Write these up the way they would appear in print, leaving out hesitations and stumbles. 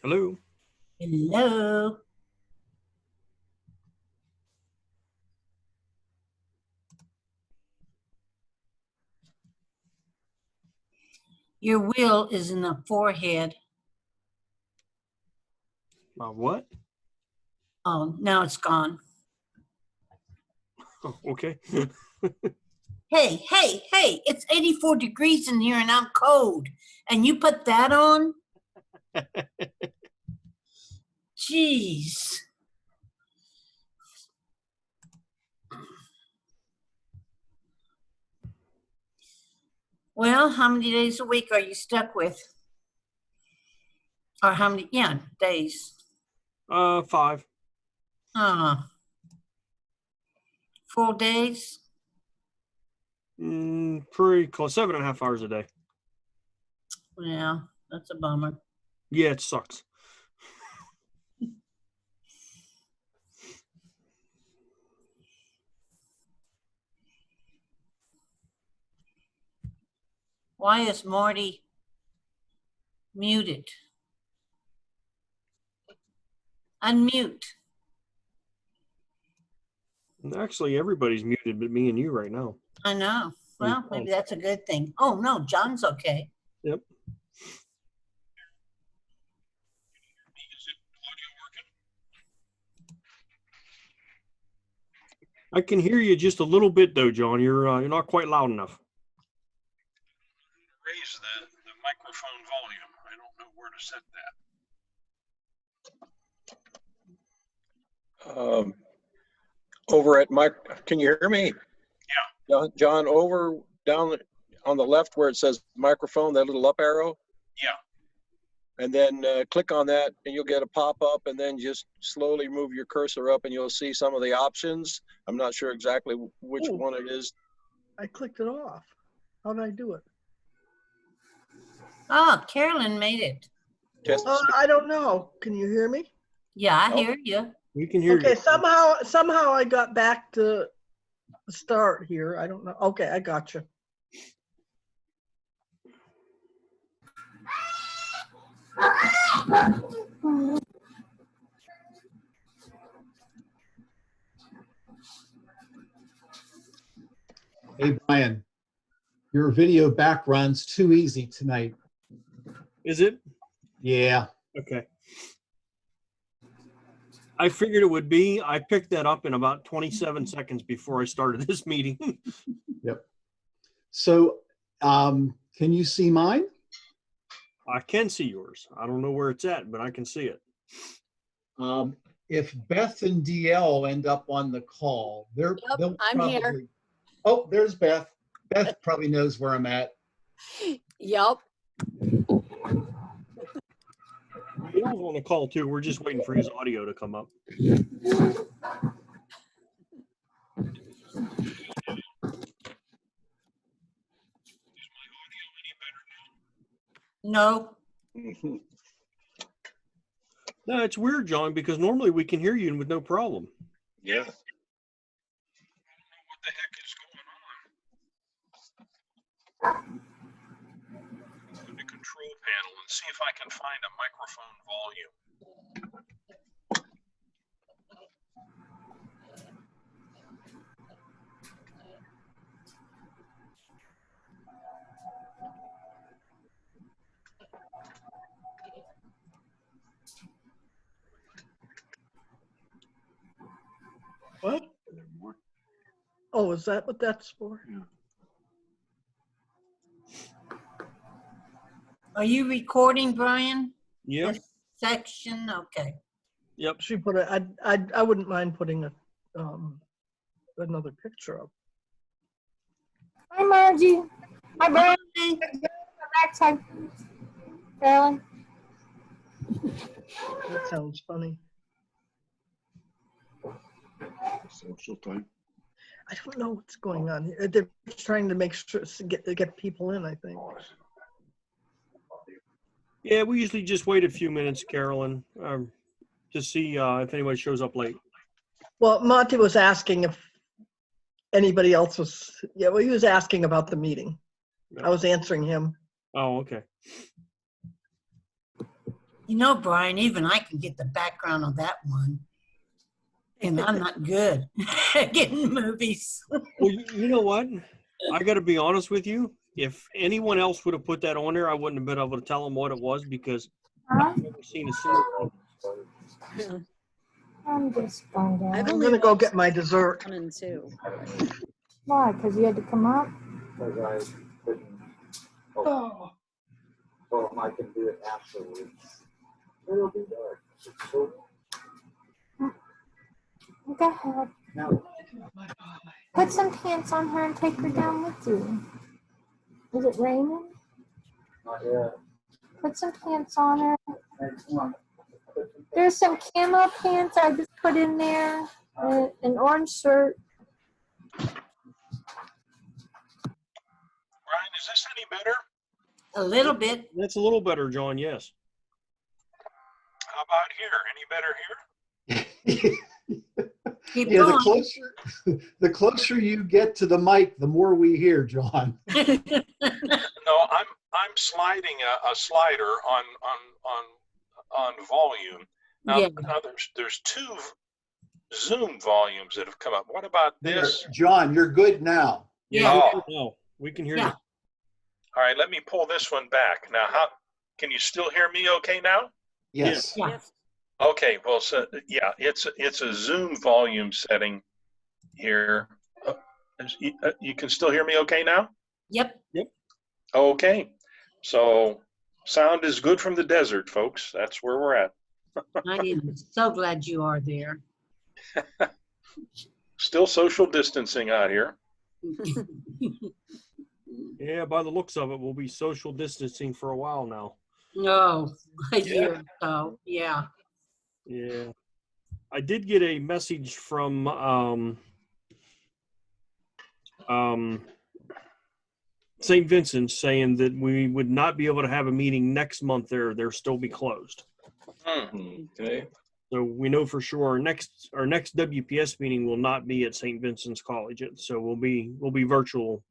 Hello. Hello. Your wheel is in the forehead. What? Oh, now it's gone. Oh, okay. Hey, it's 84 degrees in here and I'm cold. And you put that on? Jeez. Well, how many days a week are you stuck with? Or how many, days? 5. Full days? Pretty close. 7.5 hours a day. Yeah, that's a bummer. Yeah, it sucks. Why is Marty muted? Unmute. Actually, everybody's muted but me and you right now. I know. Well, maybe that's a good thing. Oh, no, John's okay. Yep. I can hear you just a little bit though, John. You're not quite loud enough. Raise the microphone volume. I don't know where to set that. Over at can you hear me? Yeah. John, over down on the left where it says microphone, that little up arrow. Yeah. And then click on that and you'll get a pop-up, and then just slowly move your cursor up and you'll see some of the options. I'm not sure exactly which one it is. I clicked it off. How did I do it? Oh, Carolyn made it. I don't know. Can you hear me? Yeah, I hear you. We can hear you. Okay, somehow I got back to the start here. I don't know. Okay, I got you. Hey, Brian, your video back run's too easy tonight. Is it? Yeah. Okay. I figured it would be. I picked that up in about 27 seconds before I started this meeting. Yep. So, can you see mine? I can see yours. I don't know where it's at, but I can see it. If Beth and DL end up on the call, they'll I'm probably here. Oh, there's Beth. Beth probably knows where I'm at. Yep. Bill's on the call too. We're just waiting for his audio to come up. No. No, it's weird, John, because normally we can hear you with no problem. Yeah. I don't know what the heck is going on. Go to control panel and see if I can find a microphone volume. What? Oh, is that what that's for? Are you recording, Brian? Yep. This section? Okay. Yep. She put it. I wouldn't mind putting a another picture up. Hi, Margie. Hi, Brian. Back time. Carolyn. That sounds funny. Social time. I don't know what's going on here. They're trying to make sure get people in, I think. Yeah, we usually just wait a few minutes, Carolyn, to see if anybody shows up late. Well, Monty was asking if anybody else was. Yeah, well, he was asking about the meeting. I was answering him. Oh, okay. You know, Brian, even I can get the background on that one. And I'm not good at getting movies. Well, you know what? I got to be honest with you. If anyone else would have put that on there, I wouldn't have been able to tell them what it was because Huh? I've never seen a single one. I'm just going down. I'm gonna go get my dessert. 1 and 2. Why? Because you had to come up? Oh, I can do it afterwards. It'll be dark. Go ahead. Now, Put some pants on her and take her down with you. Is it raining? not yet. Put some pants on her. Next one. There's some camo pants I just put in there. An orange shirt. Brian, is this any better? A little bit. That's a little better, John. Yes. How about here? Any better here? Keep Yeah, going. the closer you get to the mic, the more we hear, John. No, I'm sliding a slider on volume. Now, Yeah. now there's 2 Zoom volumes that have come up. What about There, this? John, you're good now. Yeah. Oh, No, we can hear Yeah. all right. Let me pull this one back. Now, can you still hear me okay now? Yes. Yeah. Okay, well, so yeah, it's a Zoom volume setting here. You can still hear me okay now? Yep. Okay, so sound is good from the desert, folks. That's where we're at. I am so glad you are there. Still social distancing out here. Yeah, by the looks of it, we'll be social distancing for a while now. No, a year or so. Yeah. Yeah. I did get a message from St. Vincent's saying that we would not be able to have a meeting next month there. They'll still be closed. Okay. So we know for sure our next WPS meeting will not be at St. Vincent's College. So we'll be virtual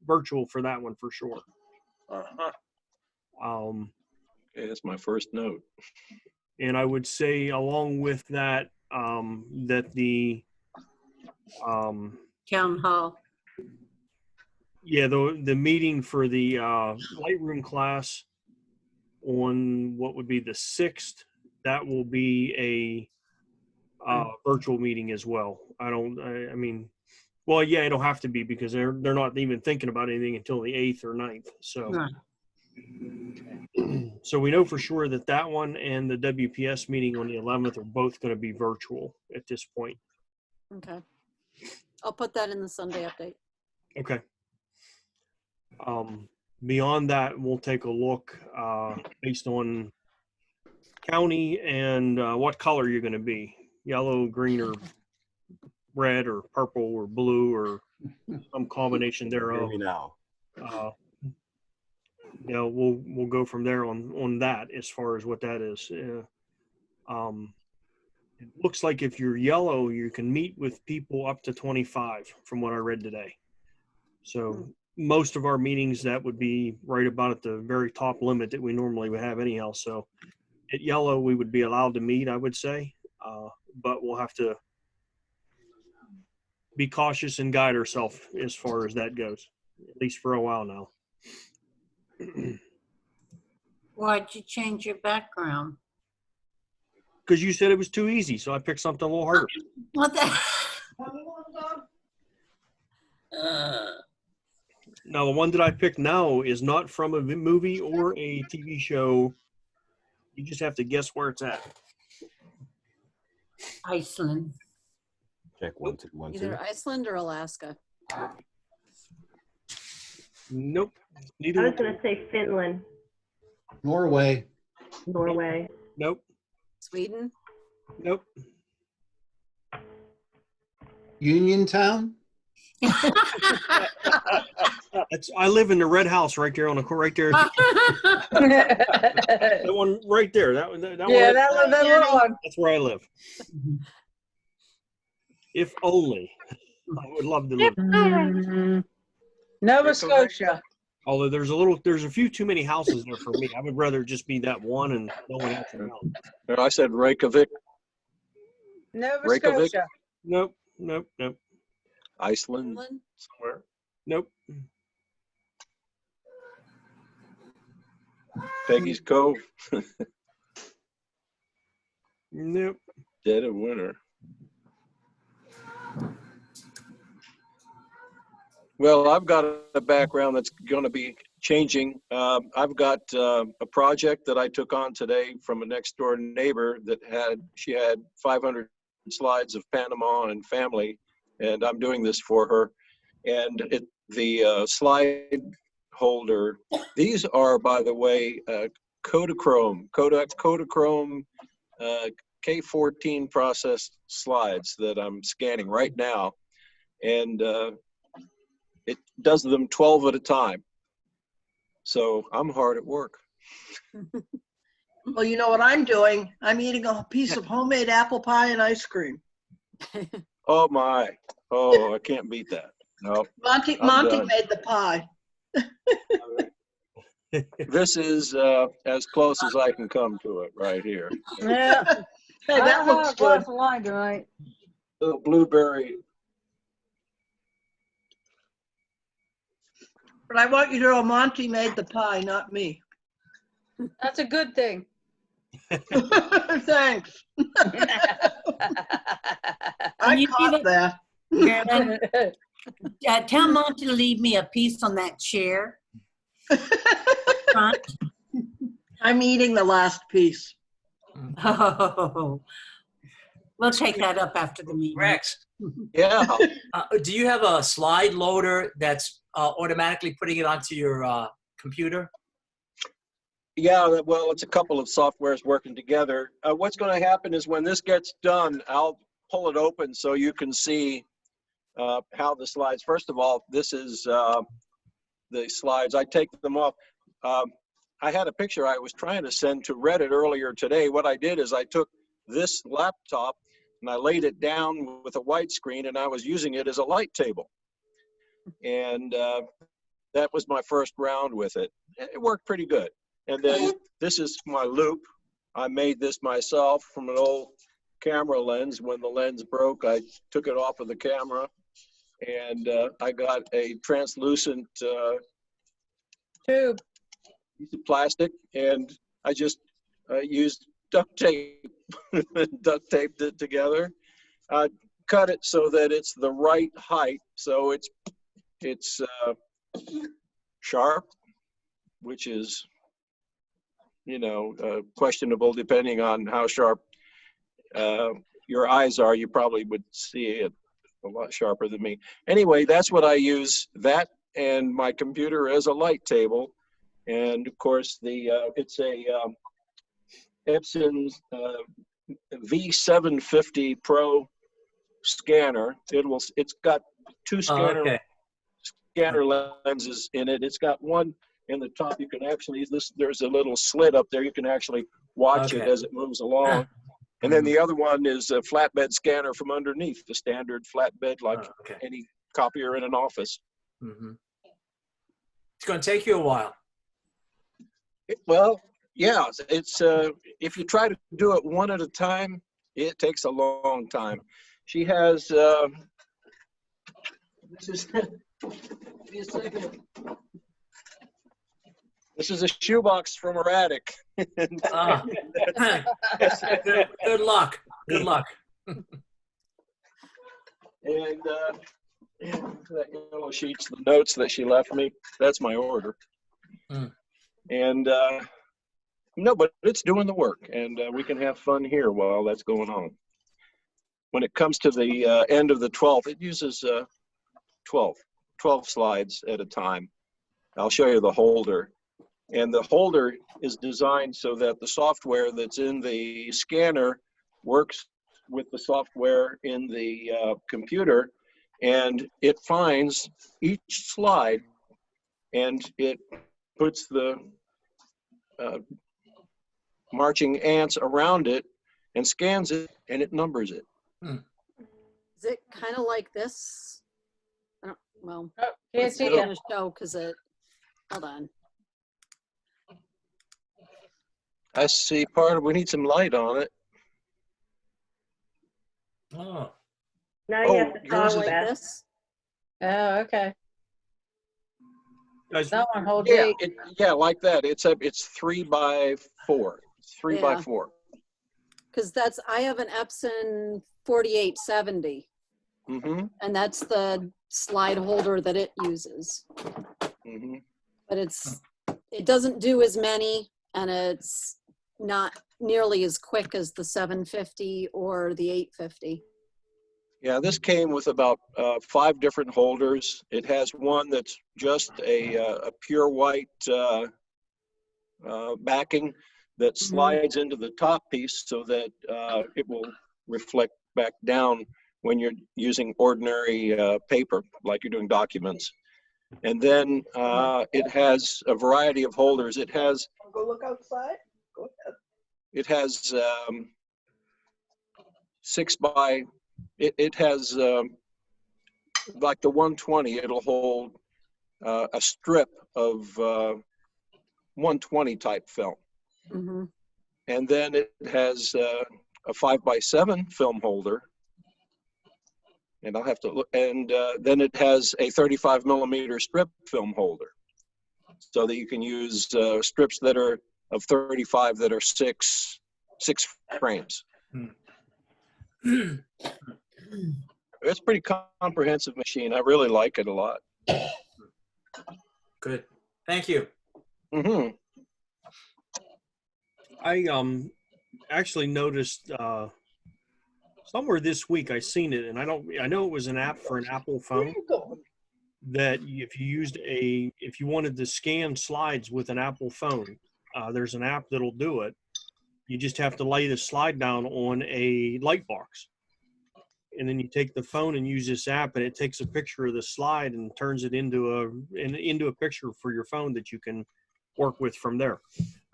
for that one for sure. Uh-huh. Okay, that's my first note. And I would say along with that, that the Town hall. yeah, the meeting for the Lightroom class on what would be the 6th, that will be a virtual meeting as well. I mean, well, yeah, it'll have to be because they're not even thinking about anything until the 8th or 9th. So, Right. so we know for sure that one and the WPS meeting on the 11th are both going to be virtual at this point. Okay. I'll put that in the Sunday update. Okay. Beyond that, we'll take a look based on county and what color you're going to be. Yellow, green, or red, or purple, or blue, or some combination Hear thereof. me now. We'll go from there on that as far as what that is. It looks like if you're yellow, you can meet with people up to 25 from what I read today. So most of our meetings, that would be right about at the very top limit that we normally would have anyhow. So at yellow, we would be allowed to meet, I would say, but we'll have to be cautious and guide ourselves as far as that goes, at least for a while now. Why'd you change your background? Because you said it was too easy, so I picked something a little harder. What the? Now, the one that I picked now is not from a movie or a TV show. You just have to guess where it's at. Iceland. Check 1, 2, 1, 2. Either Iceland or Alaska. Nope. I Neither. was going to say Finland, Norway. Norway. Nope. Sweden. Nope. Uniontown. I live in the red house right there on the right there. That one right there. That one. that little one. That's where I live. If only. I would love to live. Nova Scotia. Although there's a few too many houses there for me. I would rather just be that one and no one else around. And I said Reykjavik. Nova Reykjavik? Scotia. Nope. Iceland Finland? somewhere. Nope. Peggy's Cove. Nope. Dead of winter. Well, I've got a background that's going to be changing. I've got a project that I took on today from a next door neighbor that she had 500 slides of Panama and family, and I'm doing this for her. And the slide holder, these are, by the way, Kodak Kodachrome K14 process slides that I'm scanning right now, and it does them 12 at a time. So I'm hard at work. Well, you know what I'm doing? I'm eating a piece of homemade apple pie and ice cream. Oh my! Oh, I can't beat that. No. Monty done. made the pie. This is as close as I can come to it right here. Yeah. Hey, that looks good. Line tonight. Little blueberry. But I want you to know Monty made the pie, not me. That's a good thing. Thanks. I you caught leave that. Carolyn, tell Monty to leave me a piece on that chair. Front. I'm eating the last piece. Oh, we'll take that up after the meeting. Rex, Yeah. do you have a slide loader that's automatically putting it onto your computer? Yeah, well, it's a couple of softwares working together. What's going to happen is when this gets done, I'll pull it open so you can see how the slides, first of all, this is the slides. I take them off. I had a picture I was trying to send to Reddit earlier today. What I did is I took this laptop and I laid it down with a white screen and I was using it as a light table. And that was my first round with it. It worked pretty good. And then this is my loop. I made this myself from an old camera lens. When the lens broke, I took it off of the camera and I got a translucent Tube. piece of plastic and I just used duct tape, duct taped it together. Cut it so that it's the right height. So it's sharp, which is, you know, questionable depending on how sharp your eyes are. You probably would see it a lot sharper than me. Anyway, that's what I use, that and my computer as a light table. And of course, it's a Epson V750 Pro scanner. It's got two scanner lenses in it. It's got one in the top. You can actually there's a little slit up there. You can actually watch it as it moves along. And then the other one is a flatbed scanner from underneath, the standard flatbed, like any copier in an office. Mm-hmm. It's going to take you a while. Well, yeah, it's if you try to do it one at a time, it takes a long time. She has this is a shoebox from her attic. Good luck. Good luck. And that yellow sheet's the notes that she left me. That's my order. And no, but it's doing the work, and we can have fun here while that's going on. When it comes to the end of the 12th, it uses 12 slides at a time. I'll show you the holder. And the holder is designed so that the software that's in the scanner works with the software in the computer, and it finds each slide and it puts the marching ants around it and scans it and it numbers it. Is it kind of like this? I don't, well, Can't it's see not it. gonna show because it. Hold on. I see part of, we need some light on it. Oh, Now Oh, you have to yours talk, is- Beth. This? Oh, okay. Guys, That one whole Yeah, big. yeah, like that. It's 3 by 4. It's 3 by Yeah. 4. Because I have an Epson 4870, Mm-hmm. and that's the slide holder that it uses. Mm-hmm. But it doesn't do as many, and it's not nearly as quick as the 750 or the 850. Yeah, this came with about 5 different holders. It has one that's just a pure white backing that slides into the top piece so that it will reflect back down when you're using ordinary paper, like you're doing documents. And then it has a variety of holders. It has Go look outside. Go ahead. It has 6 by, it has like the 120, it'll hold a strip of 120 type film. Mm-hmm. And then it has a 5 by 7 film holder. And I'll have to look, and then it has a 35 millimeter strip film holder so that you can use strips that are of 35 that are 6 frames. It's a pretty comprehensive machine. I really like it a lot. good. Thank you. Mm-hmm. I actually noticed somewhere this week I seen it, and I know it was an app for an Apple Where are phone you going? that if you wanted to scan slides with an Apple phone, there's an app that'll do it. You just have to lay the slide down on a light box, and then you take the phone and use this app, and it takes a picture of the slide and turns it into a picture for your phone that you can work with from there.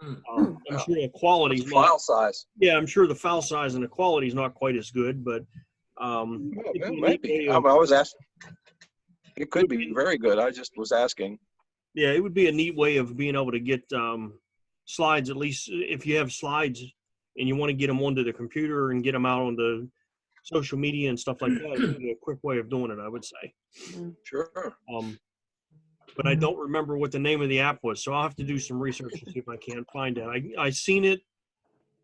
I'm sure the quality's File size. Yeah, I'm sure the file size and the quality is not quite as good, but Well, it's a neat maybe. way I of- was asking. It could be very good. I just was asking. yeah, it would be a neat way of being able to get slides, at least if you have slides and you want to get them onto the computer and get them out onto social media and stuff like that. It would be a quick way of doing it, I would say. Sure. But I don't remember what the name of the app was, so I'll have to do some research and see if I can find it. I seen it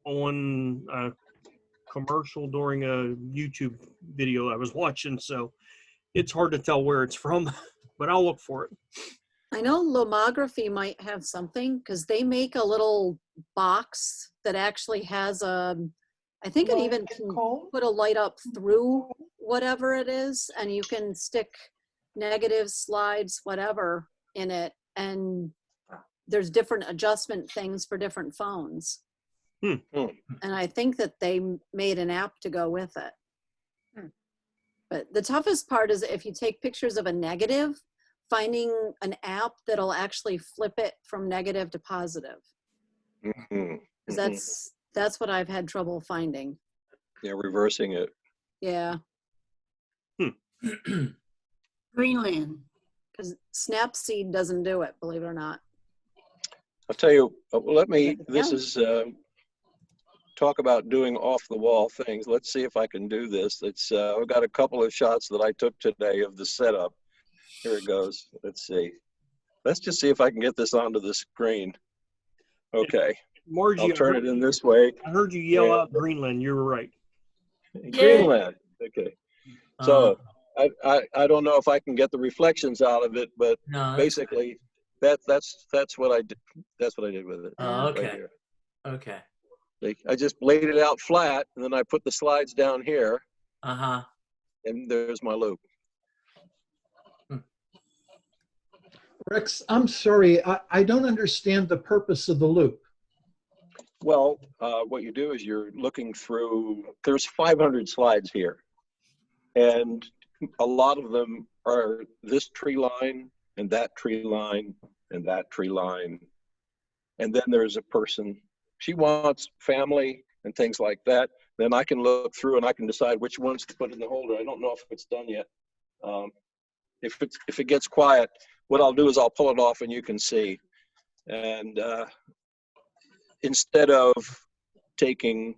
on a commercial during a YouTube video I was watching, so it's hard to tell where it's from, but I'll look for it. I know Lomography might have something because they make a little box that actually has I think it even can put a light up through whatever it is, and you can stick negatives, slides, whatever in it, and there's different adjustment things for different phones. And I think that they made an app to go with it. But the toughest part is if you take pictures of a negative, finding an app that'll actually flip it from negative to positive. Because that's what I've had trouble finding. Yeah, reversing it. Yeah. Greenland. Because Snapseed doesn't do it, believe it or not. I'll tell you, this is talk about doing off the wall things. Let's see if I can do this. I've got a couple of shots that I took today of the setup. Here it goes. Let's see. Let's just see if I can get this onto the screen. Okay. Margie, I'll turn it in this way. I heard you yell out Greenland. You were right. Greenland. Okay. So I don't know if I can get the reflections out of it, but basically that's what I did. That's what I did with it. Oh, okay. Right here. Okay. I just laid it out flat, and then I put the slides down here. And there's my loop. Rex, I'm sorry, I don't understand the purpose of the loop. Well, what you do is you're looking through, there's 500 slides here. And a lot of them are this tree line and that tree line and that tree line. And then there's a person, she wants family and things like that. Then I can look through and I can decide which ones to put in the holder. I don't know if it's done yet. If it gets quiet, what I'll do is I'll pull it off and you can see. And instead of taking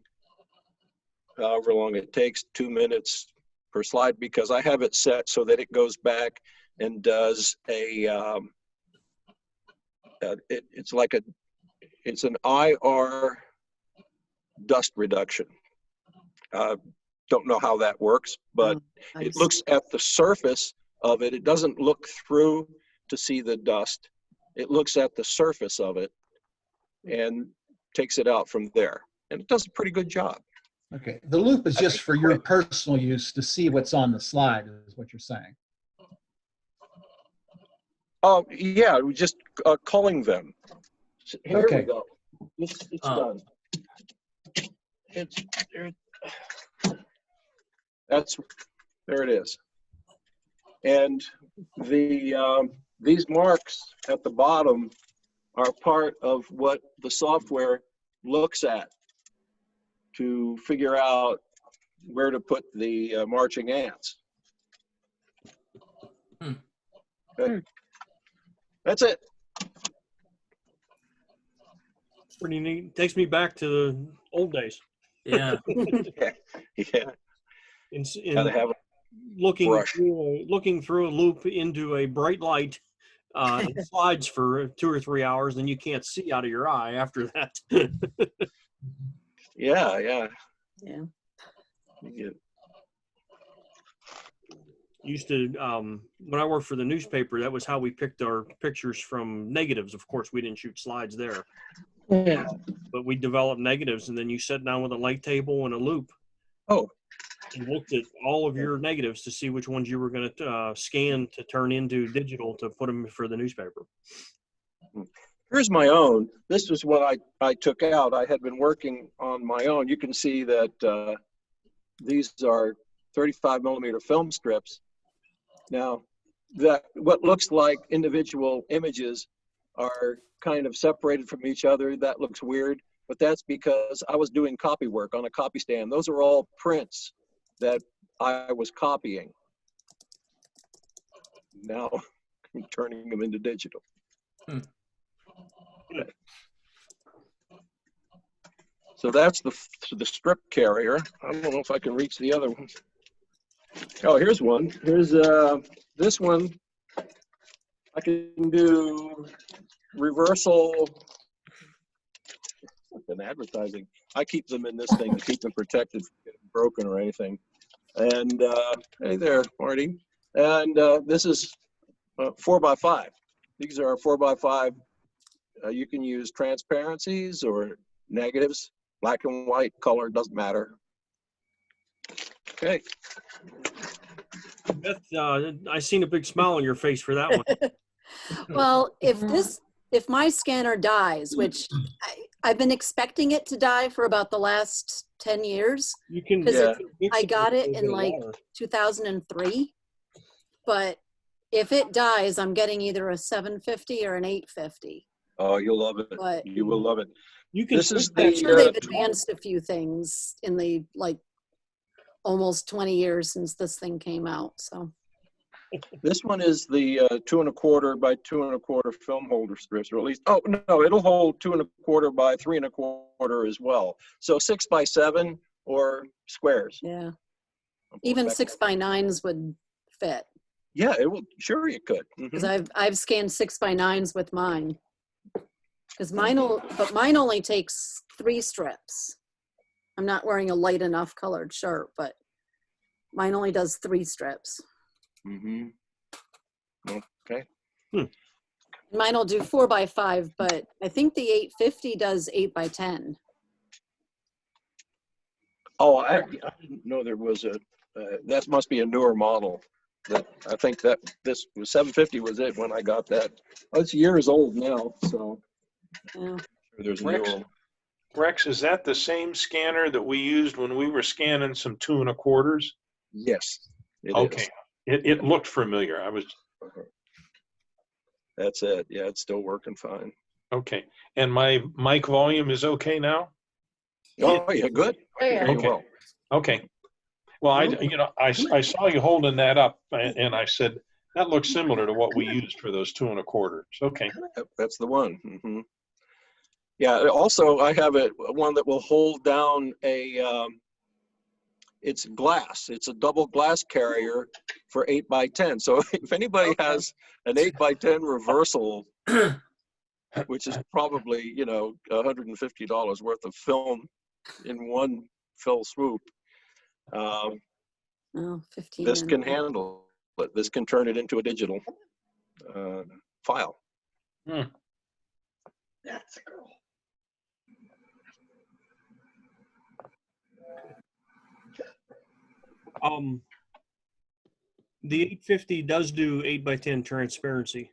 however long it takes, 2 minutes per slide, because I have it set so that it goes back and does a, it's an IR dust reduction. Don't know how that works, but Nice. it looks at the surface of it. It doesn't look through to see the dust. It looks at the surface of it and takes it out from there. And it does a pretty good job. Okay, the loop is just for your personal use to see what's on the slide, is what you're saying. Oh, yeah, we just culling them. Here Okay. we go. It's done. There it is. And these marks at the bottom are part of what the software looks at to figure out where to put the marching ants. Okay. That's it. Pretty neat. Takes me back to the old days. Yeah. Yeah. Gotta have looking through a loop into a bright light and slides for 2 or 3 hours, and you can't see out of your eye after that. Yeah. Used to, when I worked for the newspaper, that was how we picked our pictures from negatives. Of course, we didn't shoot slides there. Yeah. But we developed negatives, and then you sat down with a light table and a loop. Oh. And looked at all of your negatives to see which ones you were going to scan to turn into digital to put them for the newspaper. Here's my own. This is what I took out. I had been working on my own. You can see that these are 35 millimeter film strips. Now, what looks like individual images are kind of separated from each other. That looks weird, but that's because I was doing copy work on a copy stand. Those are all prints that I was copying. Now I'm turning them into digital. Okay. So that's the strip carrier. I don't know if I can reach the other ones. Oh, here's one. Here's this one. I can do reversal. And advertising. I keep them in this thing to keep them protected from getting broken or anything. And hey there, Marty. And this is 4x5. These are 4x5. You can use transparencies or negatives, black and white, color, doesn't matter. Okay. Beth, I seen a big smile on your face for that one. Well, if my scanner dies, which I've been expecting it to die for about the last 10 years, You can. because I got it in like 2003, but if it dies, I'm getting either a 750 or an 850. Oh, you'll love it. But You will love it. You can. This is I'm the sure they've advanced a few things in the like almost 20 years since this thing came out. So this one is the 2 1/4 by 2 1/4 film holder strips, or at least, oh no, it'll hold 2 1/4 by 3 1/4 as well. So 6 by 7 or squares. yeah, even 6x9s would fit. Yeah, it will. Sure, you could. Because I've scanned 6x9s with mine. Because mine only takes 3 strips. I'm not wearing a light enough colored shirt, but mine only does 3 strips. Mm-hmm. Okay. Mine will do 4x5, but I think the 850 does 8x10. Oh, I didn't know there was a. That must be a newer model. That I think that this was 750 was it when I got that. Oh, it's years old now, so. Yeah. There's a Rex, newer one. Rex, is that the same scanner that we used when we were scanning some 2 1/4s? Yes. It okay. is. It looked familiar. I was. That's it. Yeah, it's still working fine. Okay. And my mic volume is okay now? Oh, yeah, good. Okay. Well. Okay. Well, I saw you holding that up, and I said, That looks similar to what we used for those 2 1/4s. Okay. Yep, that's the one. Yeah. Also, I have one that will hold down it's glass. It's a double glass carrier for 8x10. So if anybody has an 8x10 reversal, which is probably, $150 worth of film in one fell swoop, 15 this can minutes. handle it. This can turn it into a digital file. That's a girl. The 850 does do 8x10 transparency.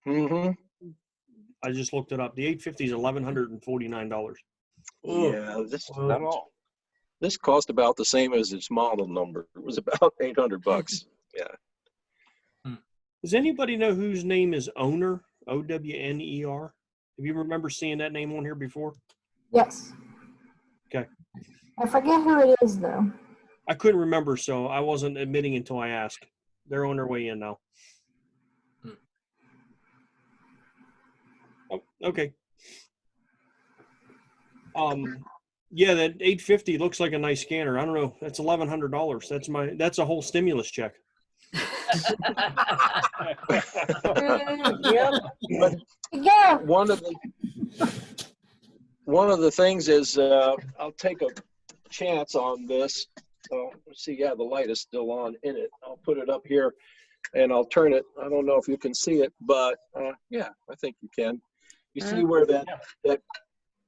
I just looked it up. The 850 is $1,149. Yeah, Not all. this cost about the same as its model number. It was about $800. Yeah. Does anybody know whose name is Owner? OWNER? Have you remember seeing that name on here before? Yes. Okay. I forget who it is though. I couldn't remember, so I wasn't admitting until I asked. They're on their way in now. Oh, okay. Yeah, that 850 looks like a nice scanner. I don't know. That's $1,100. That's a whole stimulus check. Yep. But Yeah. one of the things is I'll take a chance on this. Let's see. Yeah, the light is still on in it. I'll put it up here and I'll turn it. I don't know if you can see it, but yeah, I think you can. You see where that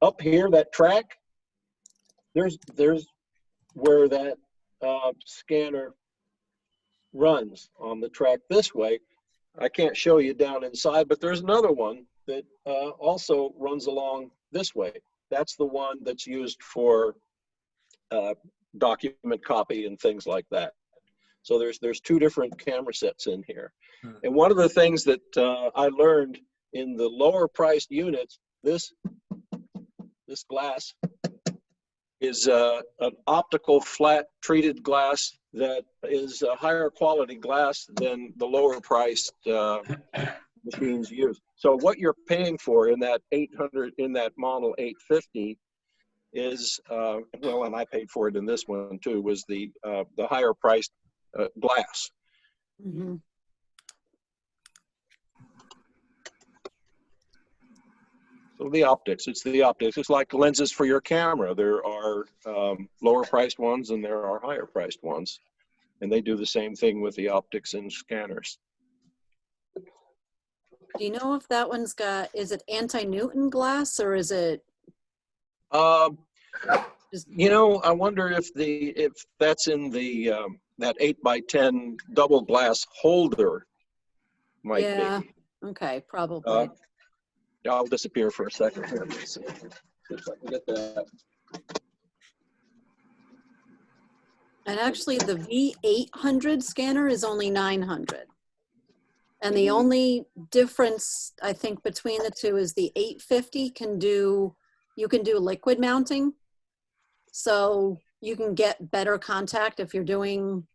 up here, that track, there's where that scanner runs on the track this way. I can't show you down inside, but there's another one that also runs along this way. That's the one that's used for document copy and things like that. So there's 2 different camera sets in here. And one of the things that I learned in the lower priced units, this glass is an optical flat treated glass that is a higher quality glass than the lower priced machines use. So what you're paying for in that model 850 is well, and I paid for it in this one too, was the higher priced glass. So the optics, it's the optics. It's like lenses for your camera. There are lower priced ones and there are higher priced ones. And they do the same thing with the optics and scanners. Do you know if that one's is it anti-Newton glass or is it? I wonder if that's in the that 8x10 double glass holder might be. Okay, probably. I'll disappear for a second. Let's see if I can get that. And actually the V800 scanner is only $900. And the only difference I think between the two is the 850 you can do liquid mounting. So you can get better contact if you're doing,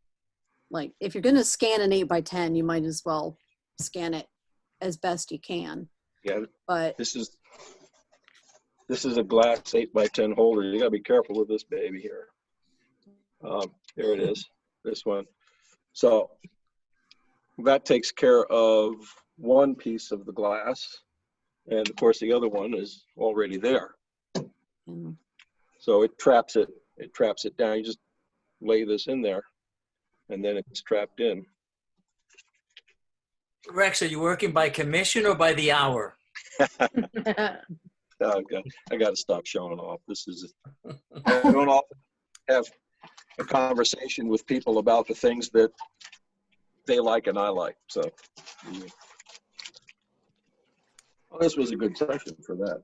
like, if you're going to scan an 8x10, you might as well scan it as best you can. Yeah, but this is a glass 8x10 holder. You gotta be careful with this baby here. There it is, this one. So that takes care of one piece of the glass, and of course the other one is already there. So it traps it down. You just lay this in there, and then it's trapped in. Rex, are you working by commission or by the hour? Oh, God, I got to stop showing off. I don't often have a conversation with people about the things that they like and I like. So this was a good session for that.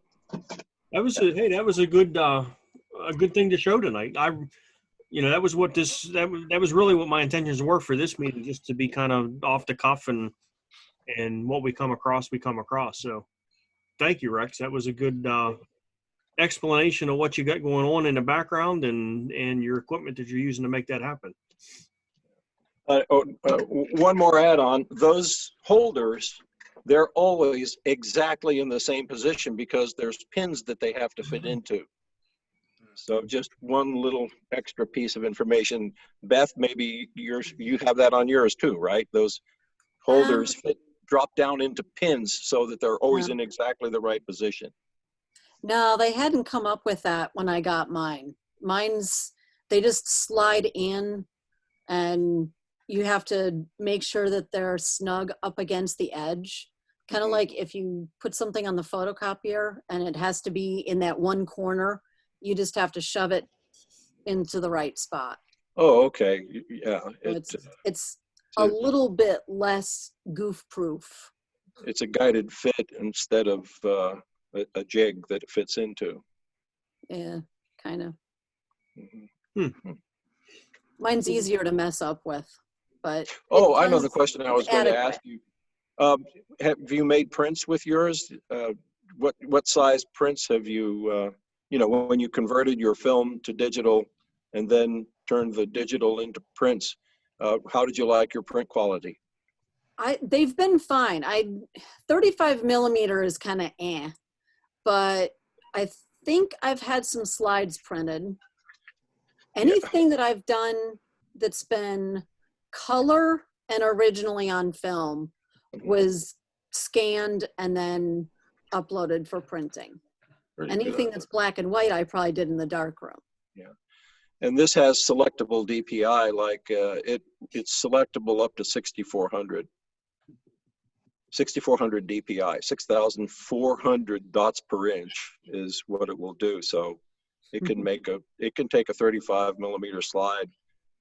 That was a good thing to show tonight. That was what that was really what my intentions were for this meeting, just to be kind of off the cuff and what we come across. So thank you, Rex. That was a good explanation of what you got going on in the background and your equipment that you're using to make that happen. One more add-on. Those holders, they're always exactly in the same position because there's pins that they have to fit into. So just one little extra piece of information. Beth, maybe you have that on yours too, right? Those holders drop down into pins so that they're always in exactly the right position. No, they hadn't come up with that when I got mine. They just slide in, and you have to make sure that they're snug up against the edge. Kind of like if you put something on the photocopier and it has to be in that one corner, you just have to shove it into the right spot. Oh, okay. Yeah. It's a little bit less goof-proof. It's a guided fit instead of a jig that it fits into. Yeah, kind of. Mm-hmm. Mine's easier to mess up with, but. Oh, I know the question I was going to ask you. Have you made prints with yours? What size prints have you, when you converted your film to digital and then turned the digital into prints, how did you like your print quality? They've been fine. 35 millimeter is kind of but I think I've had some slides printed. Anything that I've done that's been color and originally on film was scanned and then uploaded for printing. Anything that's black and white, I probably did in the darkroom. Yeah. And this has selectable DPI, like it's selectable up to 6,400. 6,400 DPI, 6,400 dots per inch is what it will do. So it can take a 35 millimeter slide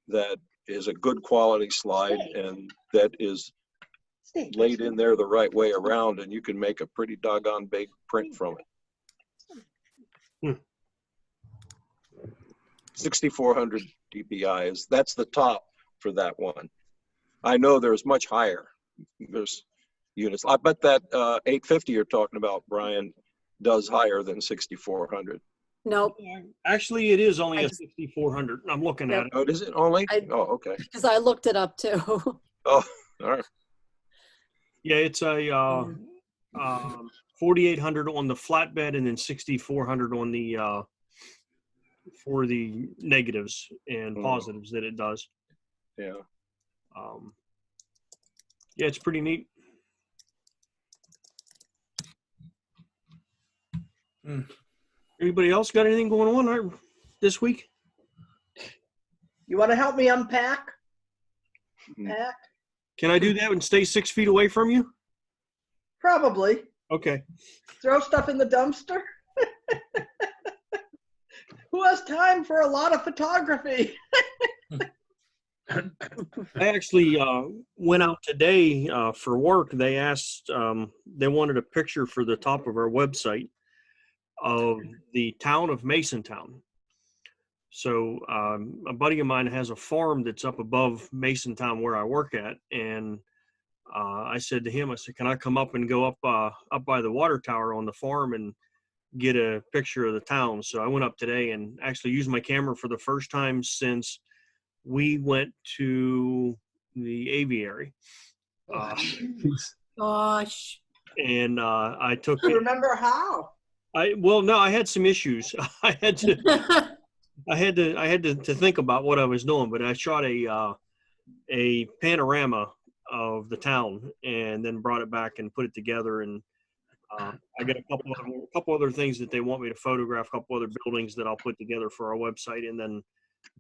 that is a good quality slide and that is laid in there the right way around, and you can make a pretty doggone big print from it. 6,400 DPI that's the top for that one. I know there's much higher. There's units. I bet that 850 you're talking about, Brian, does higher than 6,400. Nope. Actually, it is only a 6,400. I'm looking at it. Oh, is it only? Oh, okay. Because I looked it up too. Oh, all right. Yeah, it's a 4,800 on the flatbed and then 6,400 on the for the negatives and positives that it does. Yeah. Yeah, it's pretty neat. Anybody else got anything going on this week? You want to help me unpack? Pack? Can I do that and stay 6 feet away from you? Probably. Okay. Throw stuff in the dumpster? Who has time for a lot of photography? I actually went out today for work. They asked, they wanted a picture for the top of our website of the town of Masontown. So a buddy of mine has a farm that's up above Masontown where I work at. And I said to him, I said, can I come up and go up by the water tower on the farm and get a picture of the town? So I went up today and actually used my camera for the first time since we went to the aviary. Gosh. And I took. I remember how. No, I had some issues. I had to think about what I was doing, but I shot a panorama of the town and then brought it back and put it together. And I got a couple other things that they want me to photograph, a couple other buildings that I'll put together for our website, and then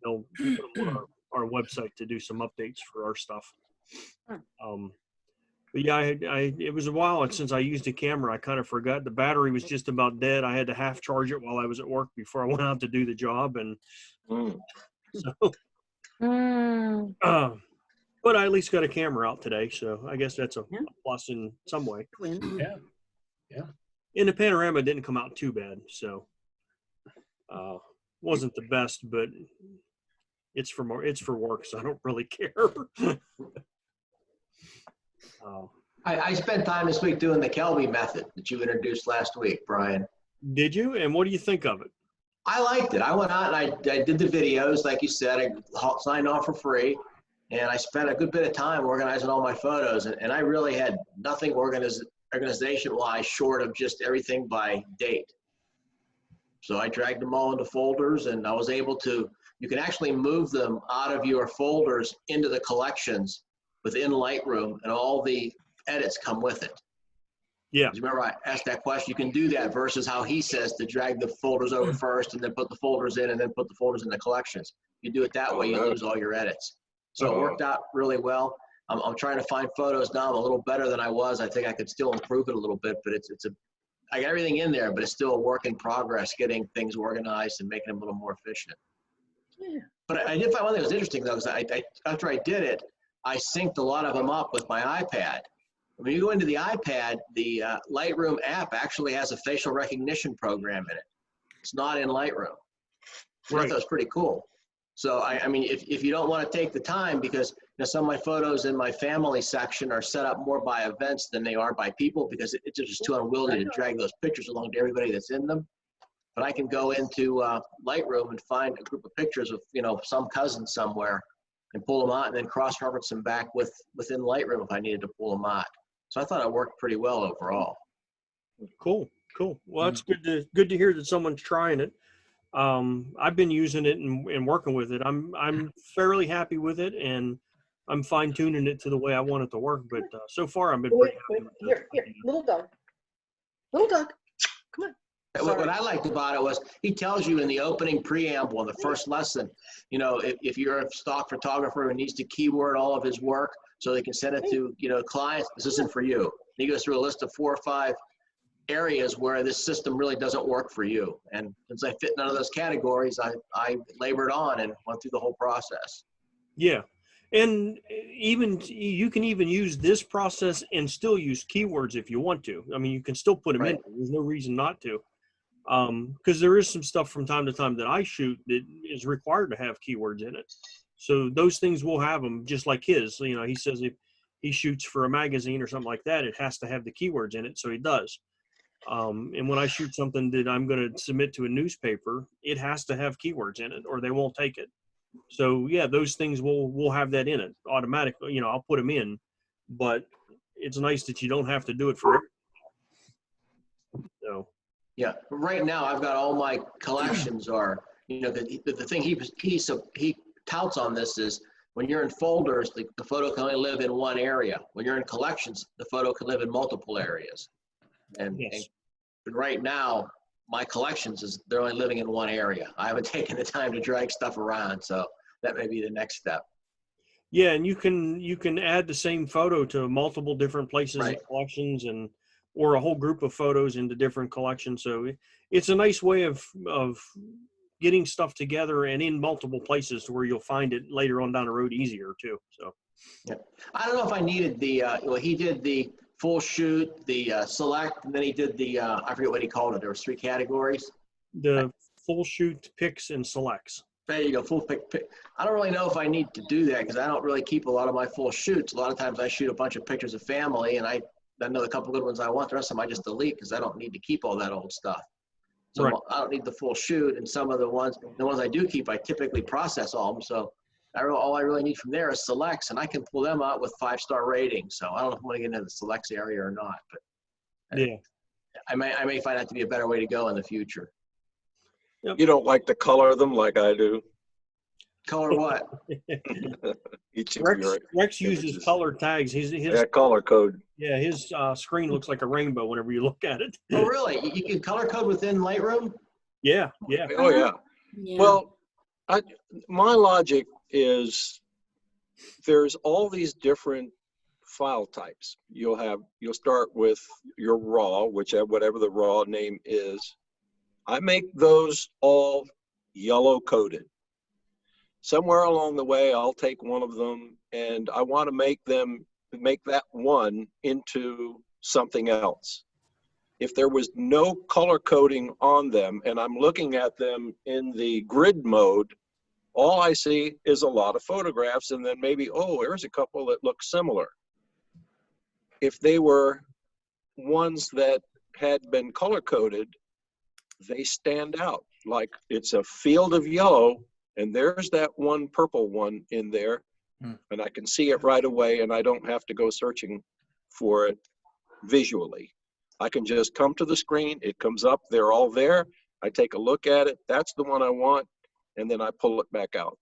they'll put them on our website to do some updates for our stuff. But yeah, it was a while since I used a camera. I kind of forgot the battery was just about dead. I had to half charge it while I was at work before I went out to do the job, and but I at least got a camera out today, so I guess that's a plus in some way. Yeah. And the panorama didn't come out too bad, so wasn't the best, but it's for work, so I don't really care. I spent time this week doing the Kelby method that you introduced last week, Brian. Did you? And what do you think of it? I liked it. I went out and I did the videos, like you said. I signed on for free, And I spent a good bit of time organizing all my photos, and I really had nothing organization-wise short of just everything by date. So I dragged them all into folders, and I was able to, you can actually move them out of your folders into the collections within Lightroom, and all the edits come with it. Yeah. Remember I asked that question, you can do that versus how he says to drag the folders over first and then put the folders in and then put the folders in the collections. You do it that way, you lose all your edits. So it worked out really well. I'm trying to find photos now. I'm a little better than I was. I think I could still improve it a little bit, but I got everything in there, but it's still a work in progress, getting things organized and making them a little more efficient. Yeah. But I did find one thing that was interesting though, because after I did it, I synced a lot of them up with my iPad. When you go into the iPad, the Lightroom app actually has a facial recognition program in it. It's not in Lightroom. So I thought that was pretty cool. So I mean, if you don't want to take the time, because some of my photos in my family section are set up more by events than they are by people, because it's just too unwieldy to drag those pictures along to everybody that's in them. But I can go into Lightroom and find a group of pictures of some cousin somewhere and pull them out, and then cross-reference them back within Lightroom if I needed to pull them out. So I thought it worked pretty well overall. Cool. Well, that's good to hear that someone's trying it. I've been using it and working with it. I'm fairly happy with it, and I'm fine tuning it to the way I want it to work. But so far, I've been pretty happy with it. Here, little dog, come on. What I liked about it was he tells you in the opening preamble in the first lesson, if you're a stock photographer who needs to keyword all of his work so they can send it to clients, this isn't for you. He goes through a list of 4 or 5 areas where this system really doesn't work for you. And since I fit none of those categories, I labored on and went through the whole process. Yeah. And you can even use this process and still use keywords if you want to. I mean, you can still put them in. There's no reason not to. Because there is some stuff from time to time that I shoot that is required to have keywords in it. So those things will have them, just like his. He says if he shoots for a magazine or something like that, it has to have the keywords in it. So he does. And when I shoot something that I'm going to submit to a newspaper, it has to have keywords in it or they won't take it. So yeah, those things will have that in it automatically. I'll put them in, but it's nice that you don't have to do it for everything. So. Yeah, right now I've got all my collections are, the thing he touts on this is when you're in folders, the photo can only live in one area. When you're in collections, the photo can live in multiple areas. And right now, my collections they're only living in one area. I haven't taken the time to drag stuff around, so that may be the next step. Yeah, and you can add the same photo to multiple different places and collections, or a whole group of photos into different collections. So it's a nice way of getting stuff together and in multiple places to where you'll find it later on down the road easier too. So yeah, I don't know if I needed the he did the full shoot, the select, and then he did the I forget what he called it. There was 3 categories. The full shoot, picks, and selects. There you go, full pick. I don't really know if I need to do that because I don't really keep a lot of my full shoots. A lot of times I shoot a bunch of pictures of family, and I know the couple good ones I want. The rest of them I just delete because I don't need to keep all that old stuff. So I don't need the full shoot, and some of the ones I do keep, I typically process all of them. So all I really need from there is selects, and I can pull them out with 5-star ratings. So I don't know if I'm going to get into the selects area or not, but yeah, I may find that to be a better way to go in the future. Yep. You don't like to color them like I do. Color what? Rex uses color tags. His color code. Yeah, his screen looks like a rainbow whenever you look at it. Oh, really? You can color code within Lightroom? Yeah. Oh, yeah. Well, my logic is there's all these different file types. You'll start with your raw, whatever the raw name is. I make those all yellow coded. Somewhere along the way, I'll take one of them and I want to make that one into something else. If there was no color coding on them and I'm looking at them in the grid mode, all I see is a lot of photographs and then maybe, oh, there's a couple that look similar. If they were ones that had been color coded, they stand out. Like it's a field of yellow and there's that one purple one in there. And I can see it right away, and I don't have to go searching for it visually. I can just come to the screen, it comes up, they're all there. I take a look at it, that's the one I want, and then I pull it back out.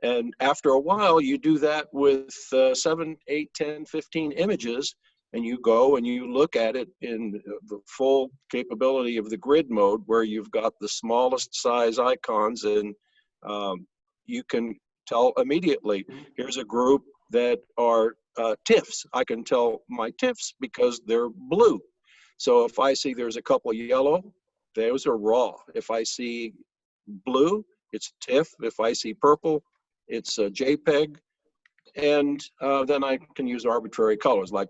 And after a while, you do that with 7, 8, 10, 15 images, and you go and you look at it in the full capability of the grid mode, where you've got the smallest size icons, and you can tell immediately, here's a group that are TIFFs. I can tell my TIFFs because they're blue. So if I see there's a couple yellow, those are raw. If I see blue, it's TIFF. If I see purple, it's a JPEG. And then I can use arbitrary colors like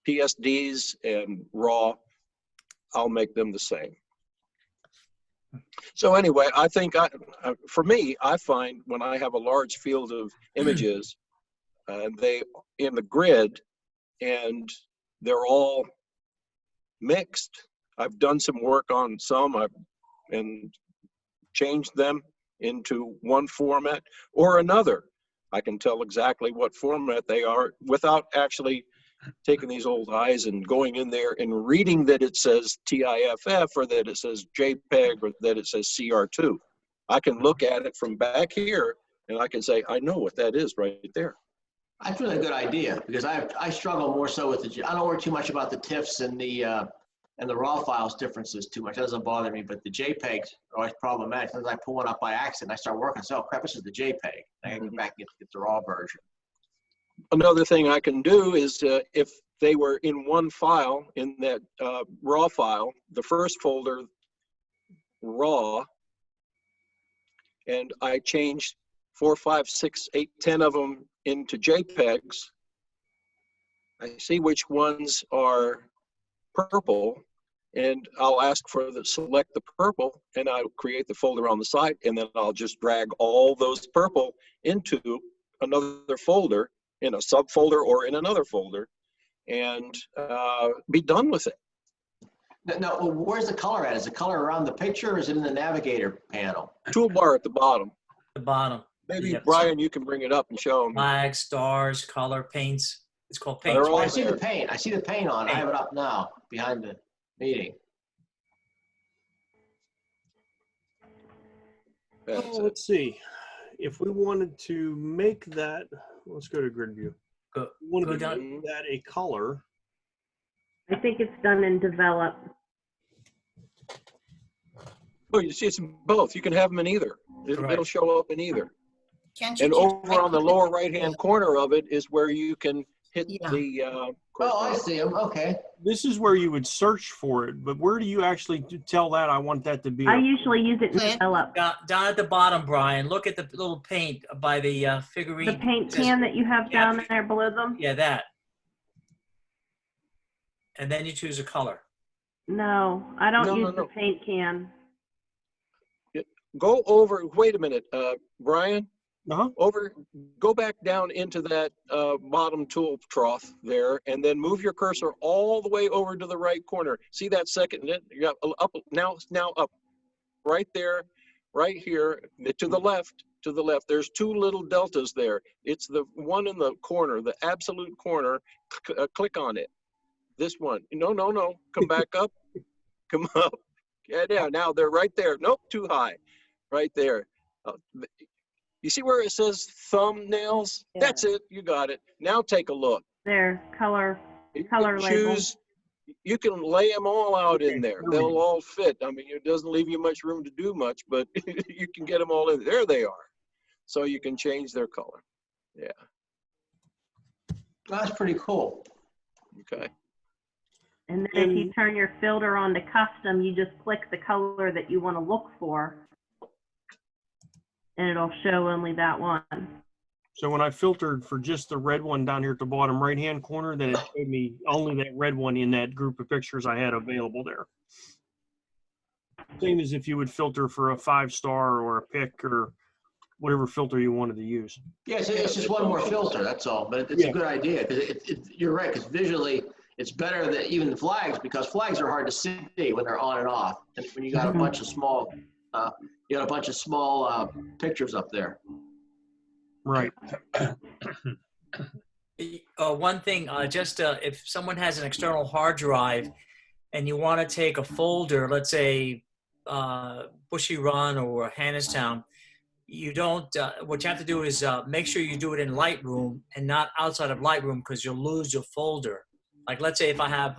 PSDs and raw. I'll make them the same. So anyway, I think for me, I find when I have a large field of images, they in the grid, and they're all mixed. I've done some work on some, and changed them into one format or another. I can tell exactly what format they are without actually taking these old eyes and going in there and reading that it says TIFF or that it says JPEG or that it says CR2. I can look at it from back here and I can say, I know what that is right there. That's really a good idea, because I struggle more so with I don't worry too much about the TIFFs and the raw files differences too much. That doesn't bother me, but the JPEGs are always problematic. Sometimes I pull one up by accident, I start working, so, oh crap, this is the JPEG. I can go back and get the raw version. Another thing I can do is if they were in one file, in that raw file, the first folder, raw, and I changed 4, 5, 6, 8, 10 of them into JPEGs, I see which ones are purple, and I'll ask for select the purple, and I'll create the folder on the side, and then I'll just drag all those purple into another folder, in a subfolder or in another folder, and be done with it. Now, where's the color at? Is the color around the picture, or is it in the navigator panel? Toolbar at the bottom. The bottom. Maybe Brian, you can bring it up and show them. Flags, stars, color, paints. It's called paint. Oh, I see the paint. I see the paint on. I have it up now behind the meeting. Let's see. If we wanted to make that, let's go to grid view. Wanted to make that a color. I think it's done in develop. Oh, you see it's in both. You can have them in either. It'll show up in either. And over on the lower right-hand corner of it is where you can hit the... oh, I see them. Okay. This is where you would search for it, but where do you actually tell that I want that to be? I usually use it in develop. Down at the bottom, Brian, look at the little paint by the figurine. The paint can that you have down there below them? Yeah, that. And then you choose a color. No, I don't use the paint can. Go over, wait a minute, Brian. Go back down into that bottom tool trough there, and then move your cursor all the way over to the right corner. See that second? You got up now up, right there, right here, to the left. To the left, there's two little deltas there. It's the one in the corner, the absolute corner. Click on it. This one. No. Come back up. Come up. Yeah, now they're right there. Nope, too high. Right there. You see where it says thumbnails? Yeah. That's it. You got it. Now take a look. There, color label. You can lay them all out in there. They'll all fit. I mean, it doesn't leave you much room to do much, but you can get them all in. There they are. So you can change their color. Yeah. That's pretty cool. Okay. And then if you turn your filter on to custom, you just click the color that you want to look for, and it'll show only that one. So when I filtered for just the red one down here at the bottom right-hand corner, then it showed me only that red one in that group of pictures I had available there. Same as if you would filter for a 5-star or a pick or whatever filter you wanted to use. Yeah, it's just one more filter, that's all. But it's a good idea, because you're right, because visually it's better than even the flags, because flags are hard to see when they're on and off. And when you got a bunch of small, pictures up there. Right. One thing, if someone has an external hard drive and you want to take a folder, let's say Bushy Run or Hannistown, you don't, what you have to do is make sure you do it in Lightroom and not outside of Lightroom, because you'll lose your folder. Like, let's say if I have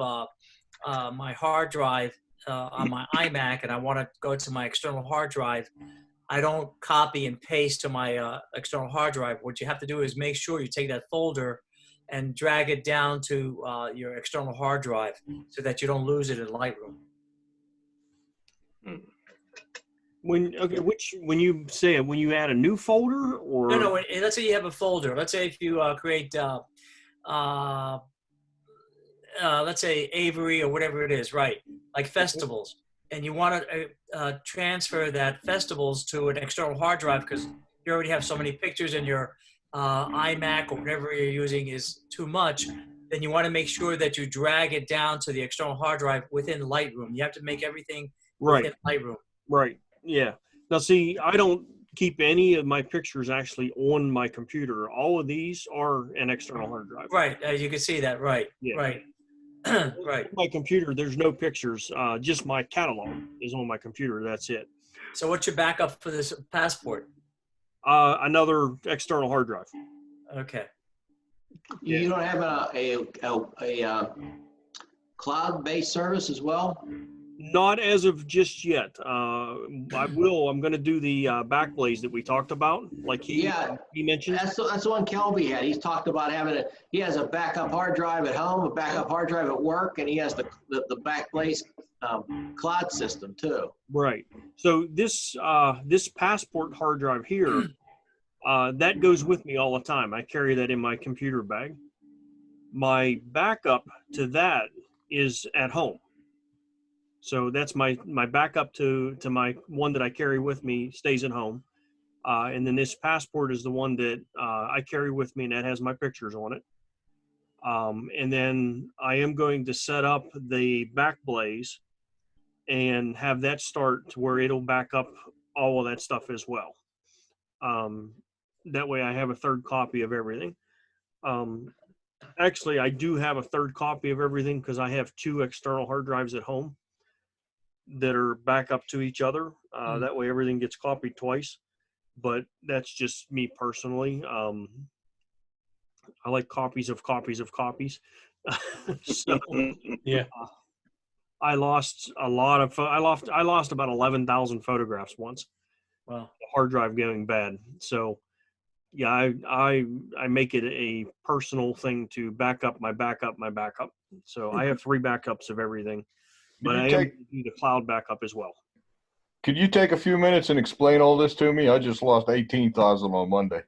my hard drive on my iMac and I want to go to my external hard drive, I don't copy and paste to my external hard drive. What you have to do is make sure you take that folder and drag it down to your external hard drive so that you don't lose it in Lightroom. When you say it, when you add a new folder, or No, let's say you have a folder. Let's say if you create, let's say Avery or whatever it is, right? Like festivals, and you want to transfer that festivals to an external hard drive because you already have so many pictures in your iMac or whatever you're using is too much. Then you want to make sure that you drag it down to the external hard drive within Lightroom. You have to make everything within Lightroom. Right. Yeah. Now, see, I don't keep any of my pictures actually on my computer. All of these are an external hard drive. Right. You can see that. Right. Yeah. Right. Right. On my computer, there's no pictures. Just my catalog is on my computer. That's it. So what's your backup for this passport? Another external hard drive. Okay. You don't have a cloud-based service as well? Not as of just yet. I will. I'm going to do the Backblaze that we talked about, like he mentioned. That's the one Kelby had. He's talked about having he has a backup hard drive at home, a backup hard drive at work, and he has the Backblaze cloud system too. Right. So this passport hard drive here, that goes with me all the time. I carry that in my computer bag. My backup to that is at home. So that's my backup to my one that I carry with me stays at home. And then this passport is the one that I carry with me, and that has my pictures on it. And then I am going to set up the Backblaze and have that start to where it'll back up all of that stuff as well. That way I have a third copy of everything. Actually, I do have a third copy of everything because I have 2 external hard drives at home that are back up to each other. That way everything gets copied twice. But that's just me personally. I like copies of copies of copies. So yeah. I lost a lot of, I lost about 11,000 photographs once. Wow. The hard drive going bad. So yeah, I make it a personal thing to back up my backup. So I have 3 backups of everything, but I am going to do the cloud backup as well. Could you take a few minutes and explain all this to me? I just lost 18,000 on Monday.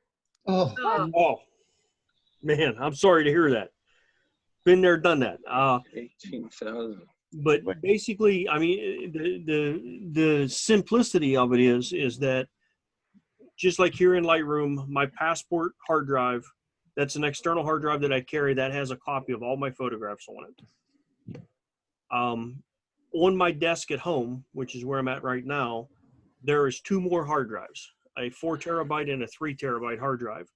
Oh, man, I'm sorry to hear that. Been there, done that. 18,000. But basically, I mean, the simplicity of it is that just like here in Lightroom, my passport hard drive, that's an external hard drive that I carry that has a copy of all my photographs on it. On my desk at home, which is where I'm at right now, there is 2 more hard drives, a 4 terabyte and a 3 terabyte hard drive.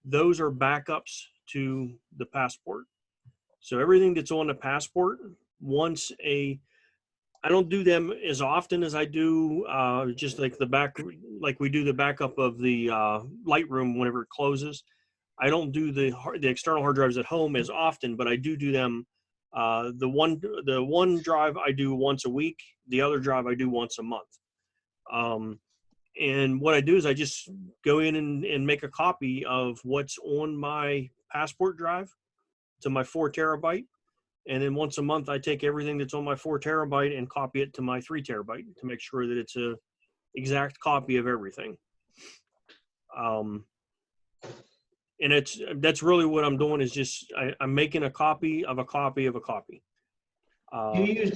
Those are backups to the passport. So everything that's on the passport, I don't do them as often as I do just like like we do the backup of the Lightroom whenever it closes. I don't do the external hard drives at home as often, but I do them. The one drive I do once a week. The other drive I do once a month. And what I do is I just go in and make a copy of what's on my passport drive to my 4 terabyte. And then once a month, I take everything that's on my 4 terabyte and copy it to my 3 terabyte to make sure that it's a exact copy of everything. And that's really what I'm doing is just I'm making a copy of a copy of a copy. Do you use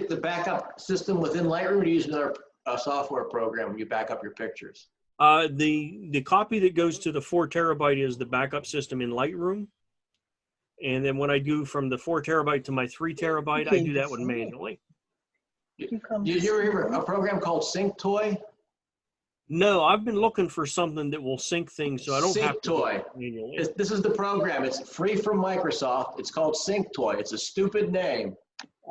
the backup system within Lightroom, or do you use another software program when you back up your pictures? The copy that goes to the 4 terabyte is the backup system in Lightroom. And then when I do from the 4 terabyte to my 3 terabyte, I do that one manually. Did you ever hear of a program called SyncToy? No, I've been looking for something that will sync things so I don't have Sync to do Toy. it manually. This is the program. It's free from Microsoft. It's called Sync Toy. It's a stupid name.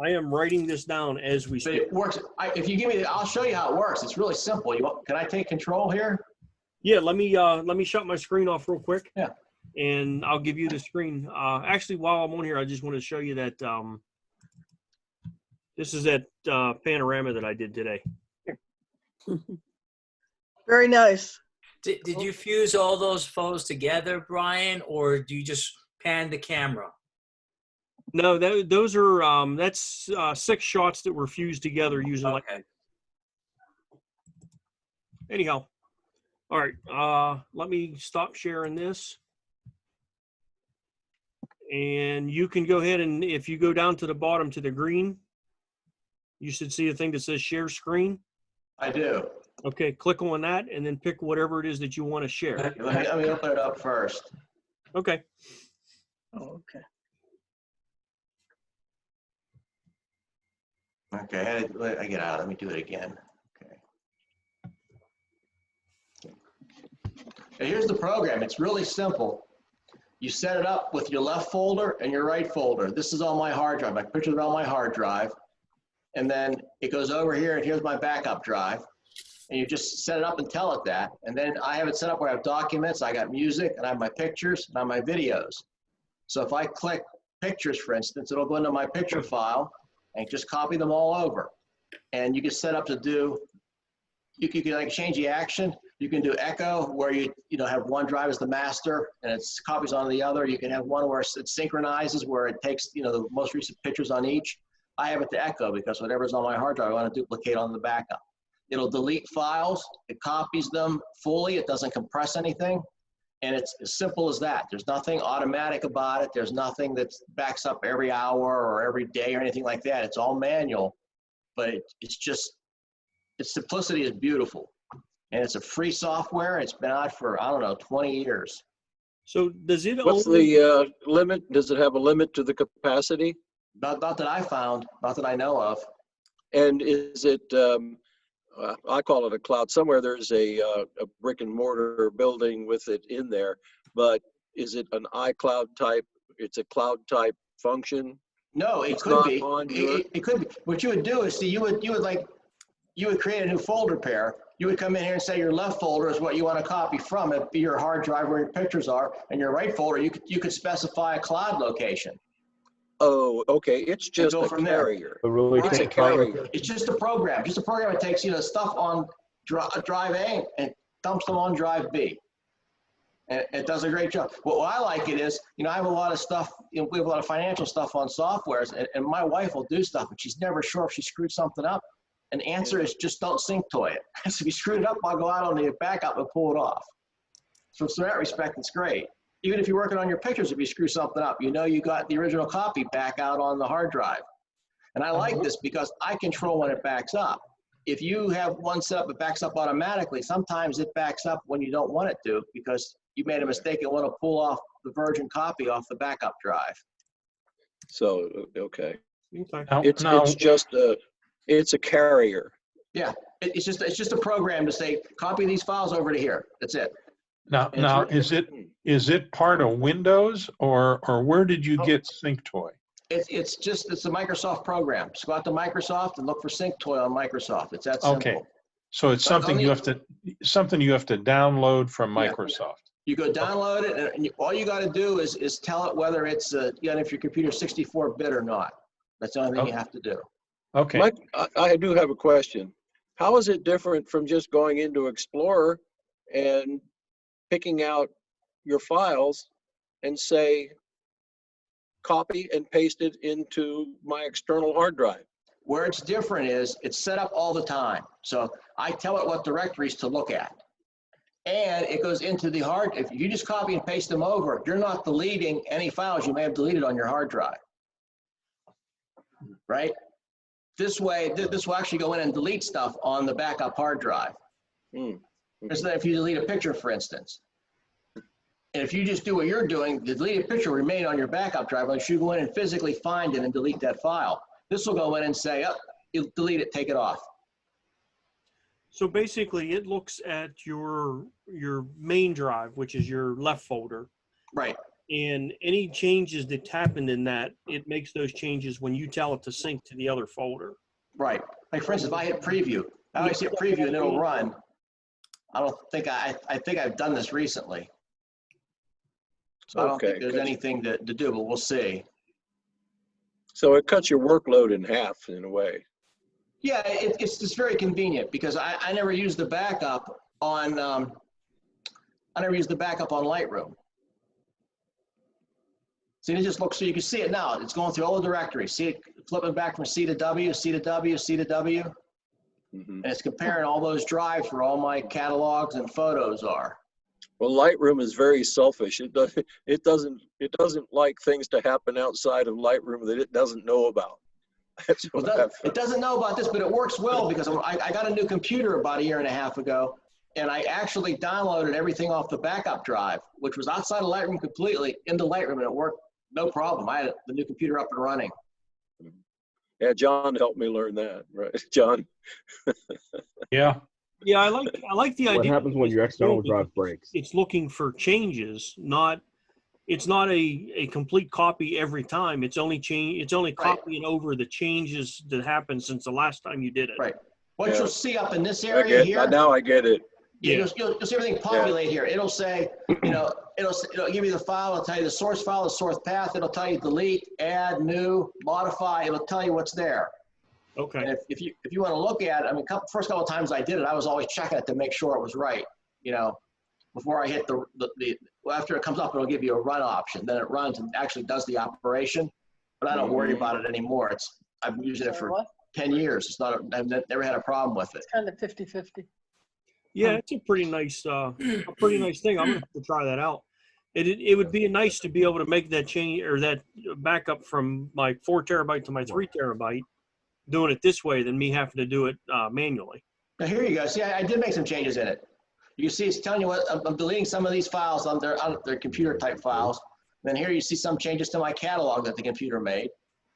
I am writing this down as we But speak. it works. If you give me, I'll show you how it works. It's really simple. Can I take control here? Yeah, let me shut my screen off real quick. Yeah. And I'll give you the screen. Actually, while I'm on here, I just want to show you that this is that panorama that I did today. Very nice. Did you fuse all those photos together, Brian, or do you just pan the camera? No, those are that's 6 shots that were fused together using like. Anyhow, all right. Let me stop sharing this, and you can go ahead and if you go down to the bottom to the green, you should see a thing that says share screen. I do. Okay, click on that and then pick whatever it is that you want to share. Let me open it up first. Okay. Oh, okay. Okay, I get out. Let me do it again. Okay. And here's the program. It's really simple. You set it up with your left folder and your right folder. This is on my hard drive. My pictures are on my hard drive. And then it goes over here, and here's my backup drive. And you just set it up and tell it that. And then I have it set up where I have documents, I got music, and I have my pictures, and I have my videos. So if I click pictures, for instance, it'll go into my picture file and just copy them all over. And you can set up to do, you can like change the action. You can do echo where you have one drive as the master and it's copies on the other. You can have one where it synchronizes where it takes the most recent pictures on each. I have it to echo because whatever's on my hard drive, I want to duplicate on the backup. It'll delete files. It copies them fully. It doesn't compress anything. And it's as simple as that. There's nothing automatic about it. There's nothing that backs up every hour or every day or anything like that. It's all manual, but its simplicity is beautiful. And it's a free software. It's been out for, I don't know, 20 years. So does it What's the limit? Does it have a limit to the capacity? Not that I found, not that I know of. And is it, I call it a cloud. Somewhere there's a brick and mortar building with it in there, but is it an iCloud type? It's a cloud type function? No, it could be. It could be. What you would do is, see, you would create a new folder pair. You would come in here and say your left folder is what you want to copy from. It'd be your hard drive where your pictures are, and your right folder, you could specify a cloud location. Oh, okay. It's just a carrier. It's a carrier. It's just a program. Just a program that takes stuff on drive A and dumps them on drive B. And it does a great job. What I like it is, I have a lot of stuff, we have a lot of financial stuff on softwares, and my wife will do stuff, but she's never sure if she screwed something up. And the answer is just don't sync toy it. So if you screw it up, I'll go out on the backup and pull it off. So in that respect, it's great. Even if you're working on your pictures, if you screw something up, you got the original copy back out on the hard drive. And I like this because I control when it backs up. If you have one set up that backs up automatically, sometimes it backs up when you don't want it to because you made a mistake and want to pull off the virgin copy off the backup drive. So, okay. Okay. It's a carrier. Yeah, it's just a program to say, copy these files over to here. That's it. Now, is it part of Windows or where did you get SyncToy? It's a Microsoft program. Just go out to Microsoft and look for SyncToy on Microsoft. It's that simple. Okay, so it's something you have to download from Microsoft. You go download it, and all you got to do is tell it whether it's if your computer's 64-bit or not. That's the only thing you have to do. Okay. Mike, I do have a question. How is it different from just going into Explorer and picking out your files and say, copy and paste it into my external hard drive? Where it's different is it's set up all the time. So I tell it what directories to look at. And it goes into the hard, if you just copy and paste them over, you're not deleting any files you may have deleted on your hard drive. Right? This way, this will actually go in and delete stuff on the backup hard drive. So if you delete a picture, for instance, and if you just do what you're doing, the deleted picture will remain on your backup drive unless you go in and physically find it and delete that file. This will go in and say, oh, you delete it, take it off. So basically, it looks at your main drive, which is your left folder, Right. and any changes that happened in that, it makes those changes when you tell it to sync to the other folder. Right. Like for instance, if I hit preview, I always hit preview and it'll run. I don't think I think I've done this recently. So I don't think there's anything to do, but we'll see. So it cuts your workload in half in a way. Yeah, it's just very convenient because I never use the backup on Lightroom. See, it just looks, so you can see it now. It's going through all the directories. See it flipping back from C to W, C to W, C to W. And it's comparing all those drives where all my catalogs and photos are. Well, Lightroom is very selfish. It doesn't like things to happen outside of Lightroom that it doesn't know about. It doesn't know about this, but it works well because I got a new computer about 1.5 years ago, and I actually downloaded everything off the backup drive, which was outside of Lightroom completely, into Lightroom, and it worked no problem. I had the new computer up and running. Yeah, John helped me learn that, right, John? Yeah. Yeah, I like the idea. What happens when your external drive breaks? It's looking for changes, not. It's not a complete copy every time. It's only copying over the changes that happened since the last time you did it. Right. What you'll see up in this area here. Now I get it. Yeah. You'll see everything populate here. It'll say, it'll give you the file. It'll tell you the source file, the source path. It'll tell you delete, add, new, modify. It'll tell you what's there. Okay. And if you want to look at it, I mean, first couple of times I did it, I was always checking it to make sure it was right. Before I hit after it comes up, it'll give you a run option. Then it runs and actually does the operation. But I don't worry about it anymore. I've been using it for 10 years. I've never had a problem with it. It's kind of 50-50. Yeah, it's a pretty nice thing. I'm gonna have to try that out. It would be nice to be able to make that change or that backup from my 4 terabyte to my 3 terabyte, doing it this way than me having to do it manually. Now here you go. See, I did make some changes in it. You see, it's telling you what I'm deleting some of these files on their computer type files. Then here you see some changes to my catalog that the computer made.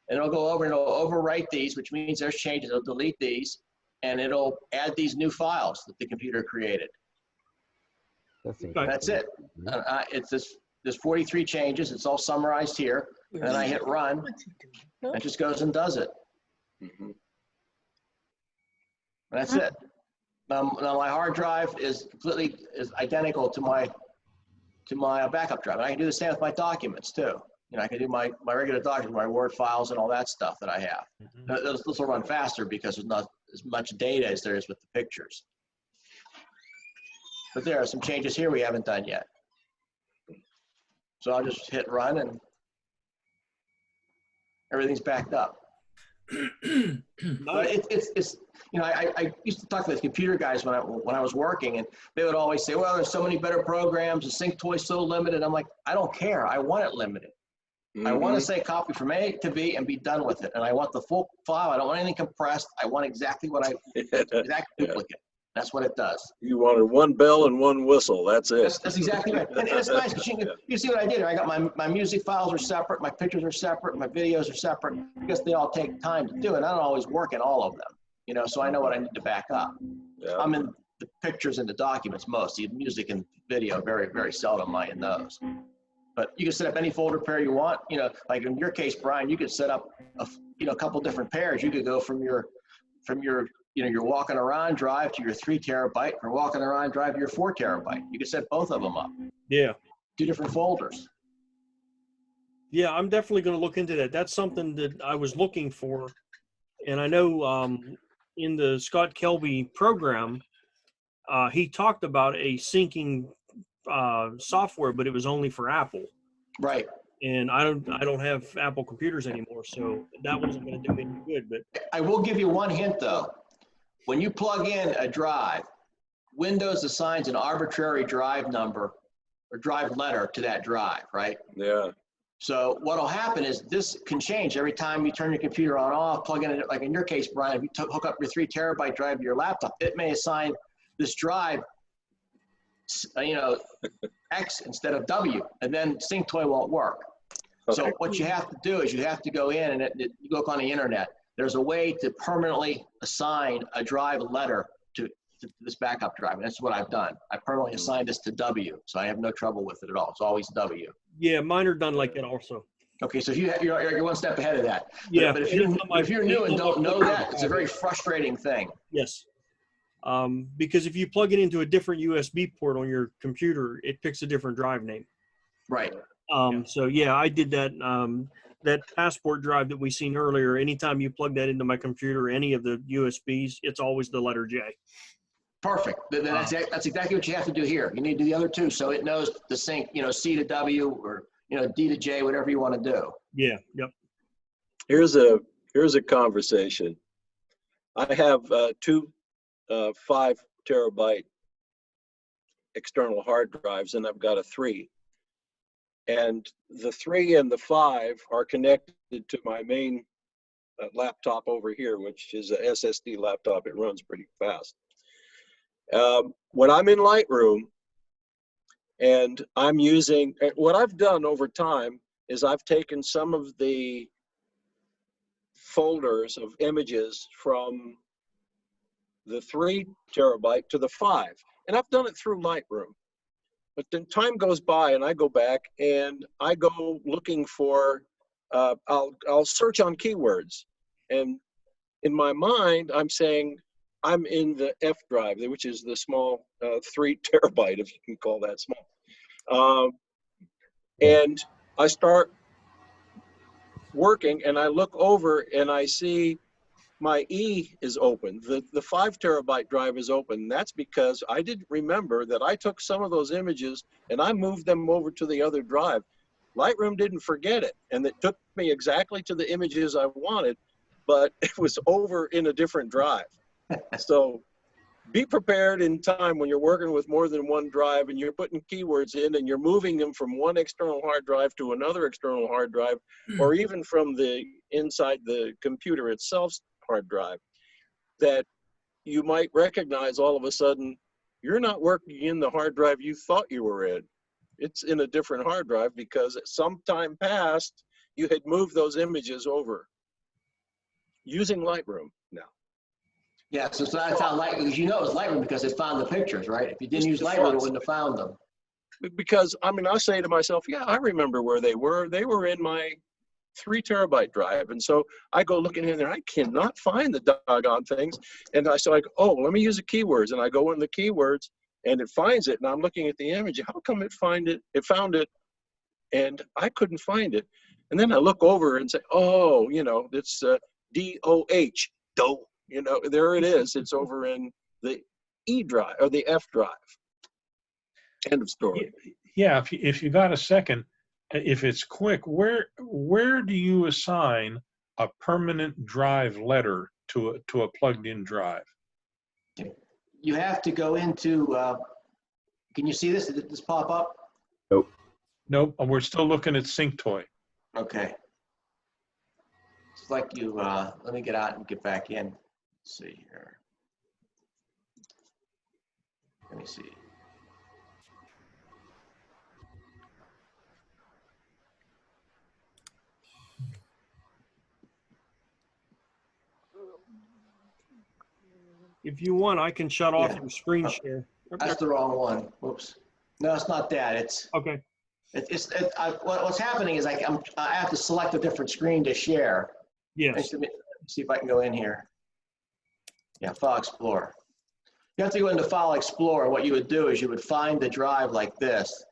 And it'll go over and it'll overwrite these, which means there's changes. It'll delete these, and it'll add these new files that the computer created. That's it. There's 43 changes. It's all summarized here. And I hit run. It just goes and does it. That's it. Now my hard drive is identical to my backup drive. And I can do the same with my documents too. I can do my regular documents, my Word files and all that stuff that I have. This will run faster because there's not as much data as there is with the pictures. But there are some changes here we haven't done yet. So I'll just hit run and everything's backed up. But it's I used to talk to the computer guys when I was working, and they would always say, well, there's so many better programs, the sync toy's so limited. I'm like, I don't care. I want it limited. I want to say copy from A to B and be done with it. And I want the full file. I don't want anything compressed. I want exactly what exact duplicate. That's what it does. You wanted one bell and one whistle. That's it. That's exactly right. And it's nice because you see what I did. I got my music files are separate, my pictures are separate, my videos are separate because they all take time to do it. I don't always work in all of them, so I know what I need to back up. Yeah. I'm in the pictures and the documents most. The music and video, very, very seldom am I in those. But you can set up any folder pair you want. Like in your case, Brian, you could set up a couple different pairs. You could go from your your walking around drive to your 3 terabyte, or walking around drive to your 4 terabyte. You could set both of them up. Yeah. 2 different folders. Yeah, I'm definitely going to look into that. That's something that I was looking for. And I know in the Scott Kelby program, he talked about a syncing software, but it was only for Apple. Right. And I don't have Apple computers anymore, so that wasn't going to do any good. But I will give you one hint though. When you plug in a drive, Windows assigns an arbitrary drive number or drive letter to that drive, right? Yeah. So what'll happen is this can change every time you turn your computer on off, plug in, like in your case, Brian, if you hook up your 3 terabyte drive to your laptop, it may assign this drive, X instead of W, and then SyncToy won't work. Okay. So what you have to do is you have to go in and you look on the internet. There's a way to permanently assign a drive letter to to this backup drive. And that's what I've done. I permanently assigned this to W, so I have no trouble with it at all. It's always W. Yeah, mine are done like that also. Okay, so if you're one step ahead of that. Yeah. But if you're new and don't know that, it's a very frustrating thing. Yes. Because if you plug it into a different USB port on your computer, it picks a different drive name. Right. So yeah, I did that. That passport drive that we seen earlier, anytime you plug that into my computer, any of the USBs, it's always the letter J. Perfect. That's exactly what you have to do here. You need to do the other two so it knows the sync, C to W or, D to J, whatever you want to do. Yeah. Yep. Here's a conversation. I have two 5 terabyte external hard drives, and I've got a 3. And the 3 and the 5 are connected to my main laptop over here, which is a SSD laptop. It runs pretty fast. When I'm in Lightroom and I'm using, what I've done over time is I've taken some of the folders of images from the 3 terabyte to the 5, and I've done it through Lightroom. But then time goes by and I go back and I go looking for, I'll search on keywords. And in my mind, I'm saying I'm in the F drive, which is the small 3 terabyte, if you can call that small. And I start working and I look over and I see my E is open. The 5 terabyte drive is open. That's because I didn't remember that I took some of those images and I moved them over to the other drive. Lightroom didn't forget it, and it took me exactly to the images I wanted, but it was over in a different drive. So be prepared in time when you're working with more than one drive and you're putting keywords in and you're moving them from one external hard drive to another external hard drive, or even from the inside the computer itself's hard drive, that you might recognize all of a sudden you're not working in the hard drive you thought you were in. It's in a different hard drive because at some time past you had moved those images over using Lightroom now. Yeah, so I found Lightroom, because it was Lightroom because it found the pictures, right? If you didn't use Lightroom, it wouldn't have found them. Because I say to myself, yeah, I remember where they were. They were in my 3 terabyte drive. And so I go looking in there, I cannot find the doggone things. And so I go, oh, let me use the keywords. And I go in the keywords and it finds it. And I'm looking at the image. How come it found it and I couldn't find it? And then I look over and say, oh, it's D-O-H, dough. There it is. It's over in the E drive or the F drive. End of story. Yeah, if you got a second, if it's quick, where do you assign a permanent drive letter to a plugged-in drive? You have to go into. Can you see this? Did this pop up? Nope. Nope. We're still looking at SyncToy. Okay. It's like you. Let me get out and get back in. Let's see here. Let me see. If you want, I can shut off your screen share. That's the wrong one. Whoops. No, it's not that. It's okay. What's happening is I have to select a different screen to share. Yes. Let me see if I can go in here. Yeah, File Explorer. You have to go into File Explorer. What you would do is you would find the drive like this.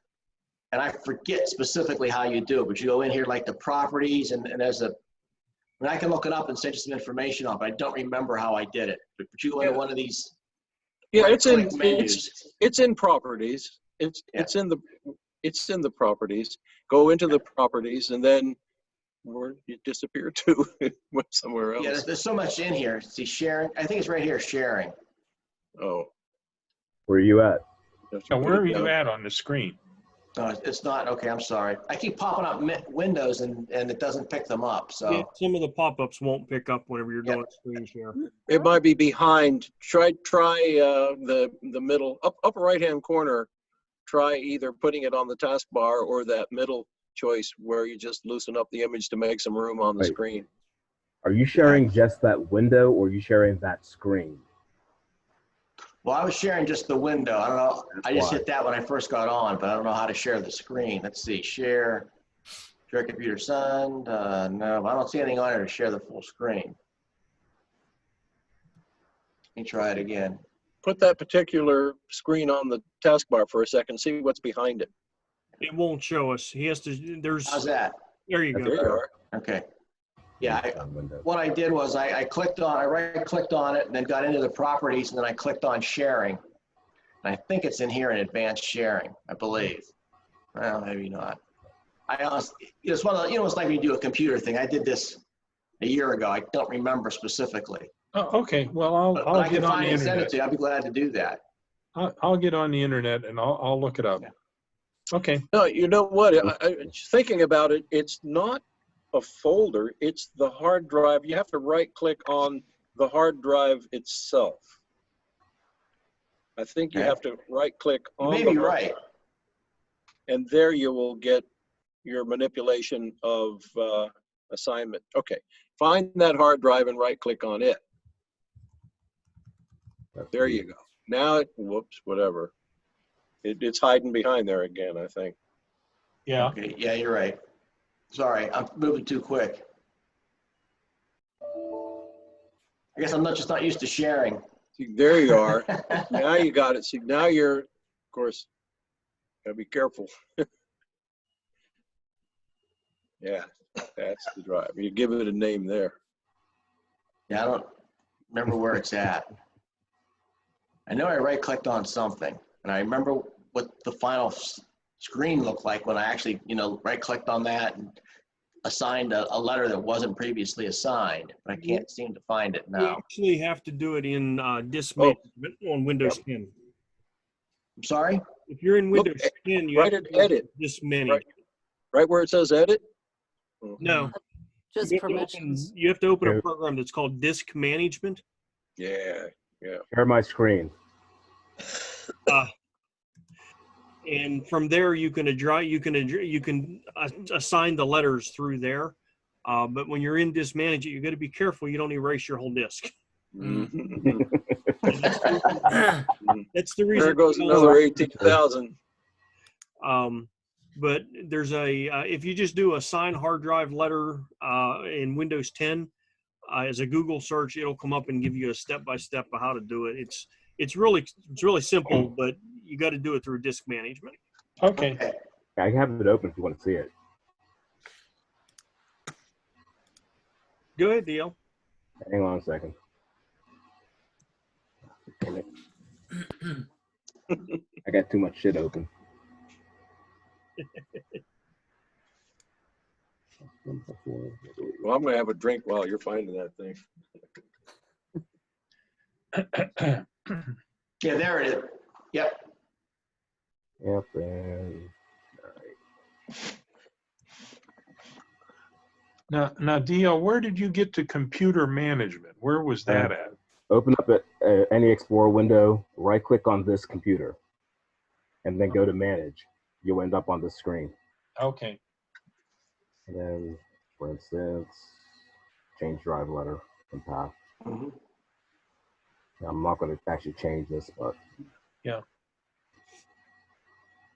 And I forget specifically how you do it, but you go in here like the properties and there's I can look it up and send you some information on, but I don't remember how I did it. But you go into one of these. Yeah, it's in properties. It's in the properties. Go into the properties and then you disappear to somewhere else. Yeah, there's so much in here. See, sharing. I think it's right here, sharing. Oh. Where are you at? Now, where are you at on the screen? No, it's not. Okay, I'm sorry. I keep popping up windows and it doesn't pick them up. So yeah, some of the pop-ups won't pick up whenever you're doing screen share. It might be behind. Try the middle upper right-hand corner. Try either putting it on the taskbar or that middle choice where you just loosen up the image to make some room on the screen. Are you sharing just that window or are you sharing that screen? Well, I was sharing just the window. I don't know. I just Why? hit that when I first got on, but I don't know how to share the screen. Let's see. Share computer sun. No, I don't see anything on here to share the full screen. Let me try it again. Put that particular screen on the taskbar for a second. See what's behind it. It won't show us. He has to. There's. How's that? There you There go. you are. Okay. Yeah, what I did was I right-clicked on it and then got into the properties and then I clicked on sharing. And I think it's in here in advanced sharing, I believe. Well, maybe not. I honestly, it's one of the, it's like when you do a computer thing. I did this a year ago. I don't remember specifically. Oh, okay. Well, But I'll I can get on find the it and send it internet. to you. I'd be glad to do that. I'll get on the internet and I'll look it up. Yeah. Okay. No, you know what? Thinking about it, it's not a folder. It's the hard drive. You have to right-click on the hard drive itself. I think you Okay. have to right-click You on may the be hard right. drive, and there you will get your manipulation of assignment. Okay, find that hard drive and right-click on it. There you go. Now, whoops, whatever. It's hiding behind there again, I think. Yeah. Okay. Yeah, you're right. Sorry, I'm moving too quick. I guess I'm just not used to sharing. See, there you are. Now you got it. See, now you're, of course, gotta be careful. Yeah, that's the drive. You give it a name there. Yeah, I don't remember where it's at. I know I right-clicked on something, and I remember what the final screen looked like when I actually, right-clicked on that and assigned a letter that wasn't previously assigned, but I can't seem to find it You now. actually have to do it in disk management on Windows 10. I'm sorry? If you're in Look, Windows 10, you right have at to edit. disk management. Right where it says edit? No. Just You have to permissions. you have to open a Okay. program that's called disk management. Yeah. Share my screen. And from there you can assign the letters through there. But when you're in disk management, you got to be careful you don't erase your whole disk. Mm-hmm. That's the reason. There goes another 18,000. But there's if you just do assign hard drive letter in Windows 10 as a Google search, it'll come up and give you a step-by-step of how to do it. It's really simple, but you got to do it through disk management. Okay. I have it open if you want to see it. Go ahead, DL. Hang on a second. I got too much shit open. Well, I'm gonna have a drink while you're finding that thing. Yeah, there it is. Yep. Yep, and Now, DL, where did you get to computer management? Where was that at? open up any Explorer window, right click on this computer, and then go to manage. You'll end up on the screen. Okay. And then, for instance, change drive letter and path. Mm-hmm. I'm not going to actually change this, but yeah.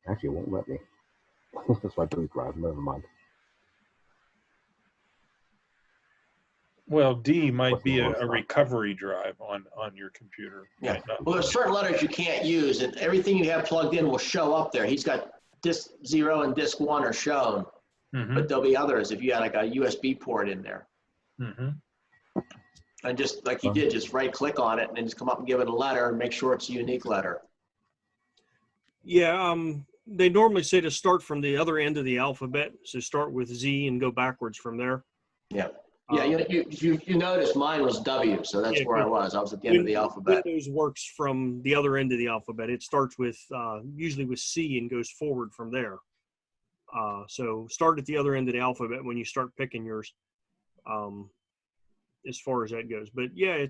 Actually, it won't let me. That's my boot drive. Never mind. Well, D might be a recovery drive on your computer. Yeah. Well, there's certain letters you can't use, and everything you have plugged in will show up there. He's got disk 0 and disk 1 are shown, but there'll be others if you had like a USB port in there. And just like he did, just right click on it and then just come up and give it a letter and make sure it's a unique letter. Yeah, they normally say to start from the other end of the alphabet. So start with Z and go backwards from there. Yeah. Yeah, you notice mine was W, so that's where I was. I was at the end of the alphabet. Windows works from the other end of the alphabet. It starts with usually with C and goes forward from there. So start at the other end of the alphabet when you start picking yours, as far as that goes. But yeah,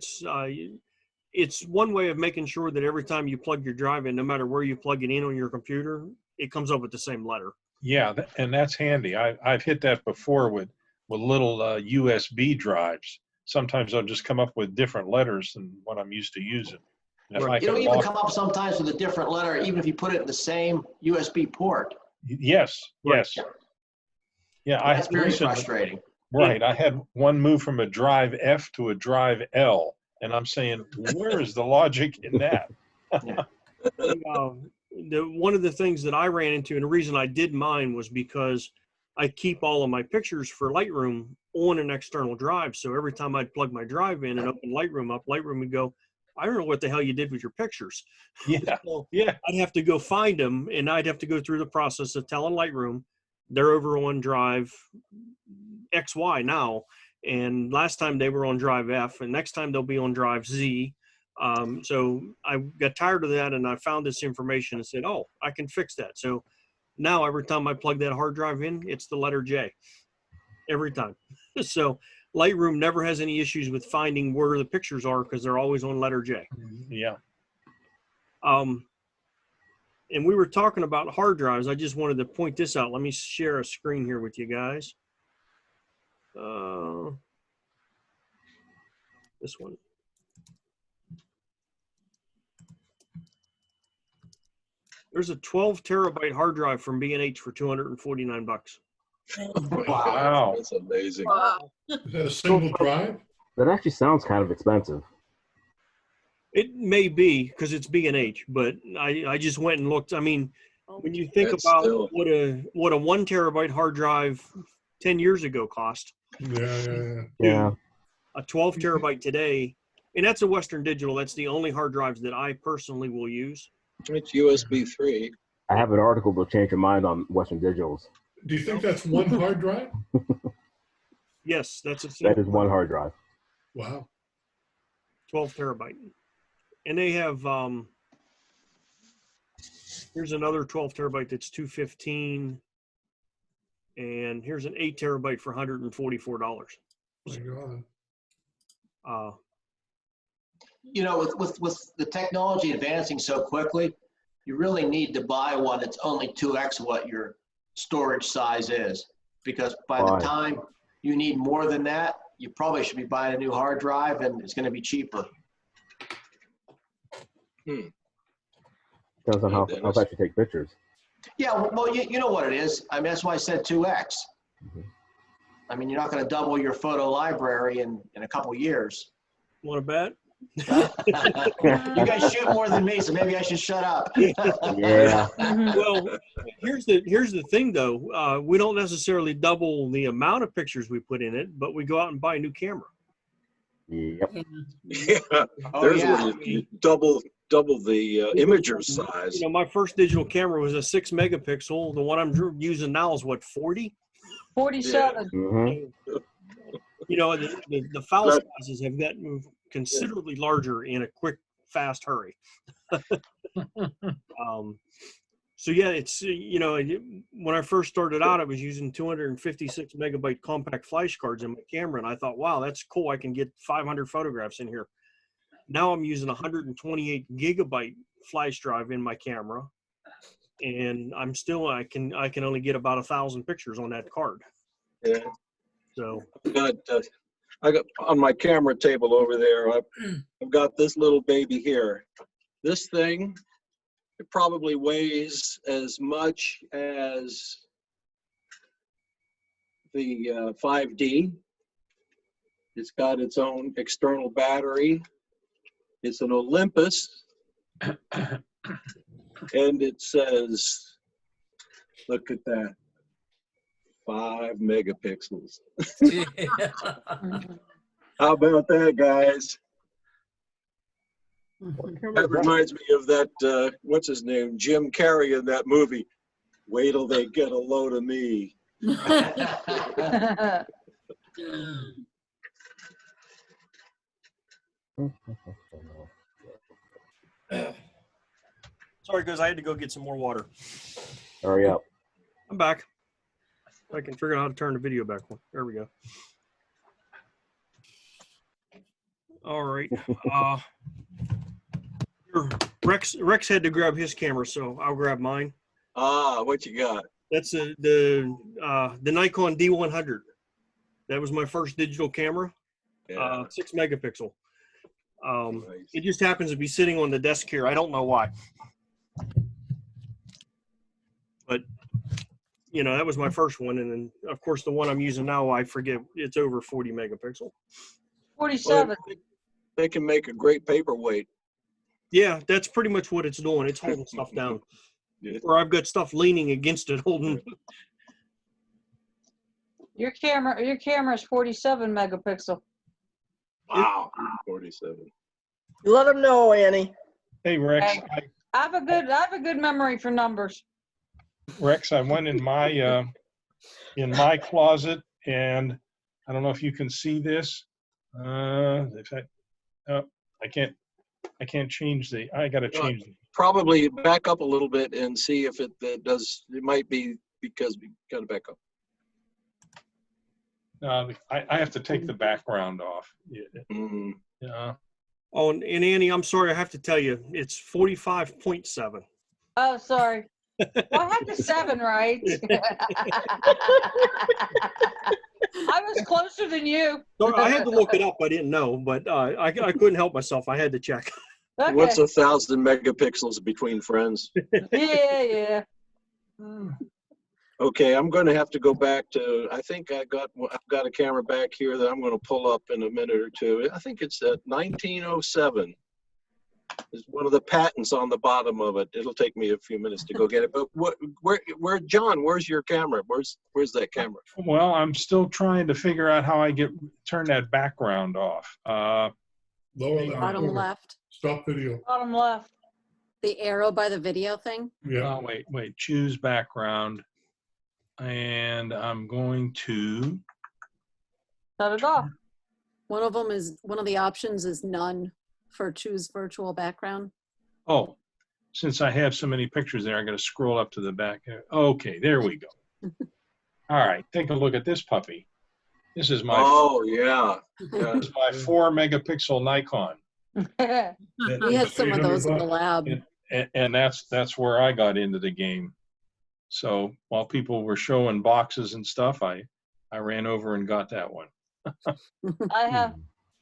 it's one way of making sure that every time you plug your drive in, no matter where you plug it in on your computer, it comes up with the same letter. Yeah, and that's handy. I've hit that before with little USB drives. Sometimes I'll just come up with different letters than what I'm used to using. If I It'll can even walk- come up sometimes with a different letter, even if you put it in the same USB port. Yes, yes. Yeah, That's very frustrating. Right, I had one move from a drive F to a drive L, and I'm saying, where is the logic in that? One of the things that I ran into, and the reason I did mine was because I keep all of my pictures for Lightroom on an external drive. So every time I'd plug my drive in and open Lightroom up, Lightroom would go, I don't know what the hell you did with your pictures. Yeah, so yeah. I'd have to go find them, and I'd have to go through the process of telling Lightroom they're over on drive XY now. And last time they were on drive F, and next time they'll be on drive Z. So I got tired of that, and I found this information and said, oh, I can fix that. So now every time I plug that hard drive in, it's the letter J every time. So Lightroom never has any issues with finding where the pictures are because they're always on letter J. Yeah. And we were talking about hard drives. I just wanted to point this out. Let me share a screen here with you guys. This one. There's a 12 terabyte hard drive from B&H for $249. Wow. That's amazing. Wow. Is that a single drive? That actually sounds kind of expensive. It may be because it's B&H, but I just went and looked. I mean, when you think That's about still- what a 1 terabyte hard drive 10 years ago cost, Yeah. a 12 terabyte today, and that's a Western Digital. That's the only hard drives that I personally will use. It's USB 3. I have an article that'll change your mind on Western Digitals. Do you think that's one hard drive? Yes, that's a That is one hard drive. Wow. 12 terabyte. And they have, here's another 12 terabyte that's $215. And here's an 8 terabyte for $144. My God. You know, with the technology advancing so quickly, you really need to buy one that's only 2x what your storage size is. Because by the time you need more than that, you probably should be buying a new hard drive, and it's going to be cheaper. Depends on how fast you take pictures. Yeah, well, you know what it is. I mean, that's why I said 2x. I mean, you're not going to double your photo library in a couple years. Want to bet? You guys shoot more than me, so maybe I should shut up. Yeah. Well, here's the thing though. We don't necessarily double the amount of pictures we put in it, but we go out and buy a new camera. Yep. Yeah. Oh, There's yeah. where you double the imager size. You know, my first digital camera was a 6 megapixel. The one I'm using now is what, 40? 47. Mm-hmm. You know, the file sizes have gotten considerably larger in a quick, fast hurry. So yeah, it's, you know, when I first started out, I was using 256 megabyte compact flash cards in my camera, and I thought, wow, that's cool. I can get 500 photographs in here. Now I'm using 128 gigabyte flash drive in my camera, and I'm still, I can only get about 1,000 pictures on that card. Yeah. So I got on my camera table over there, I've got this little baby here. This thing, it probably weighs as much as the 5D. It's got its own external battery. It's an Olympus. And it says, look at that, 5 megapixels. How about that, guys? That reminds me of that, what's his name, Jim Carrey in that movie. Wait till they get a load of me. sorry, guys, I had to go get some more water. Hurry up. I'm back. I can figure out how to turn the video back on. There we go. All right. Rex had to grab his camera, so I'll grab mine. What you got? That's the Nikon D100. That was my first digital camera. 6 megapixel. It just happens to be sitting on the desk here. I don't know why. But, you know, that was my first one. And then, of course, the one I'm using now, I forget, it's over 40 megapixel. 47. They can make a great paperweight. Yeah, that's pretty much what it's doing. It's holding stuff down. Or I've got stuff leaning against it, holding. Your camera is 47 megapixel. Wow, 47. Let them know, Annie. Hey, Rex. Hey, I have a good memory for numbers. Rex, I went in my closet, and I don't know if you can see this. I can't change I got to change the. Probably back up a little bit and see if it does. It might be because we got to back up. I have to take the background off. Yeah. Oh, and Annie, I'm sorry, I have to tell you, it's 45.7. Oh, sorry. Well, I had the 7 right. I was closer than you. So I had to look it up. I didn't know, but I couldn't help myself. I had to check. Okay. What's 1,000 megapixels between friends? Yeah. Okay, I'm going to have to go back to. I think I've got a camera back here that I'm going to pull up in a minute or two. I think it's at 1907. There's one of the patents on the bottom of it. It'll take me a few minutes to go get it. But where, John? Where's your camera? Where's that camera? Well, I'm still trying to figure out how I turn that background off. Lower left. Bottom corner. left. Stop video. Bottom left. The arrow by the video thing? Yeah. Oh, wait. Choose background. And I'm going to. Shut it off. One of the options is none for choose virtual background. Oh, since I have so many pictures there, I'm going to scroll up to the back. Okay, there we go. All right, take a look at this puppy. This is my. Oh yeah. This is my 4 megapixel Nikon. We had some of those in the lab. And that's where I got into the game. So while people were showing boxes and stuff, I ran over and got that one.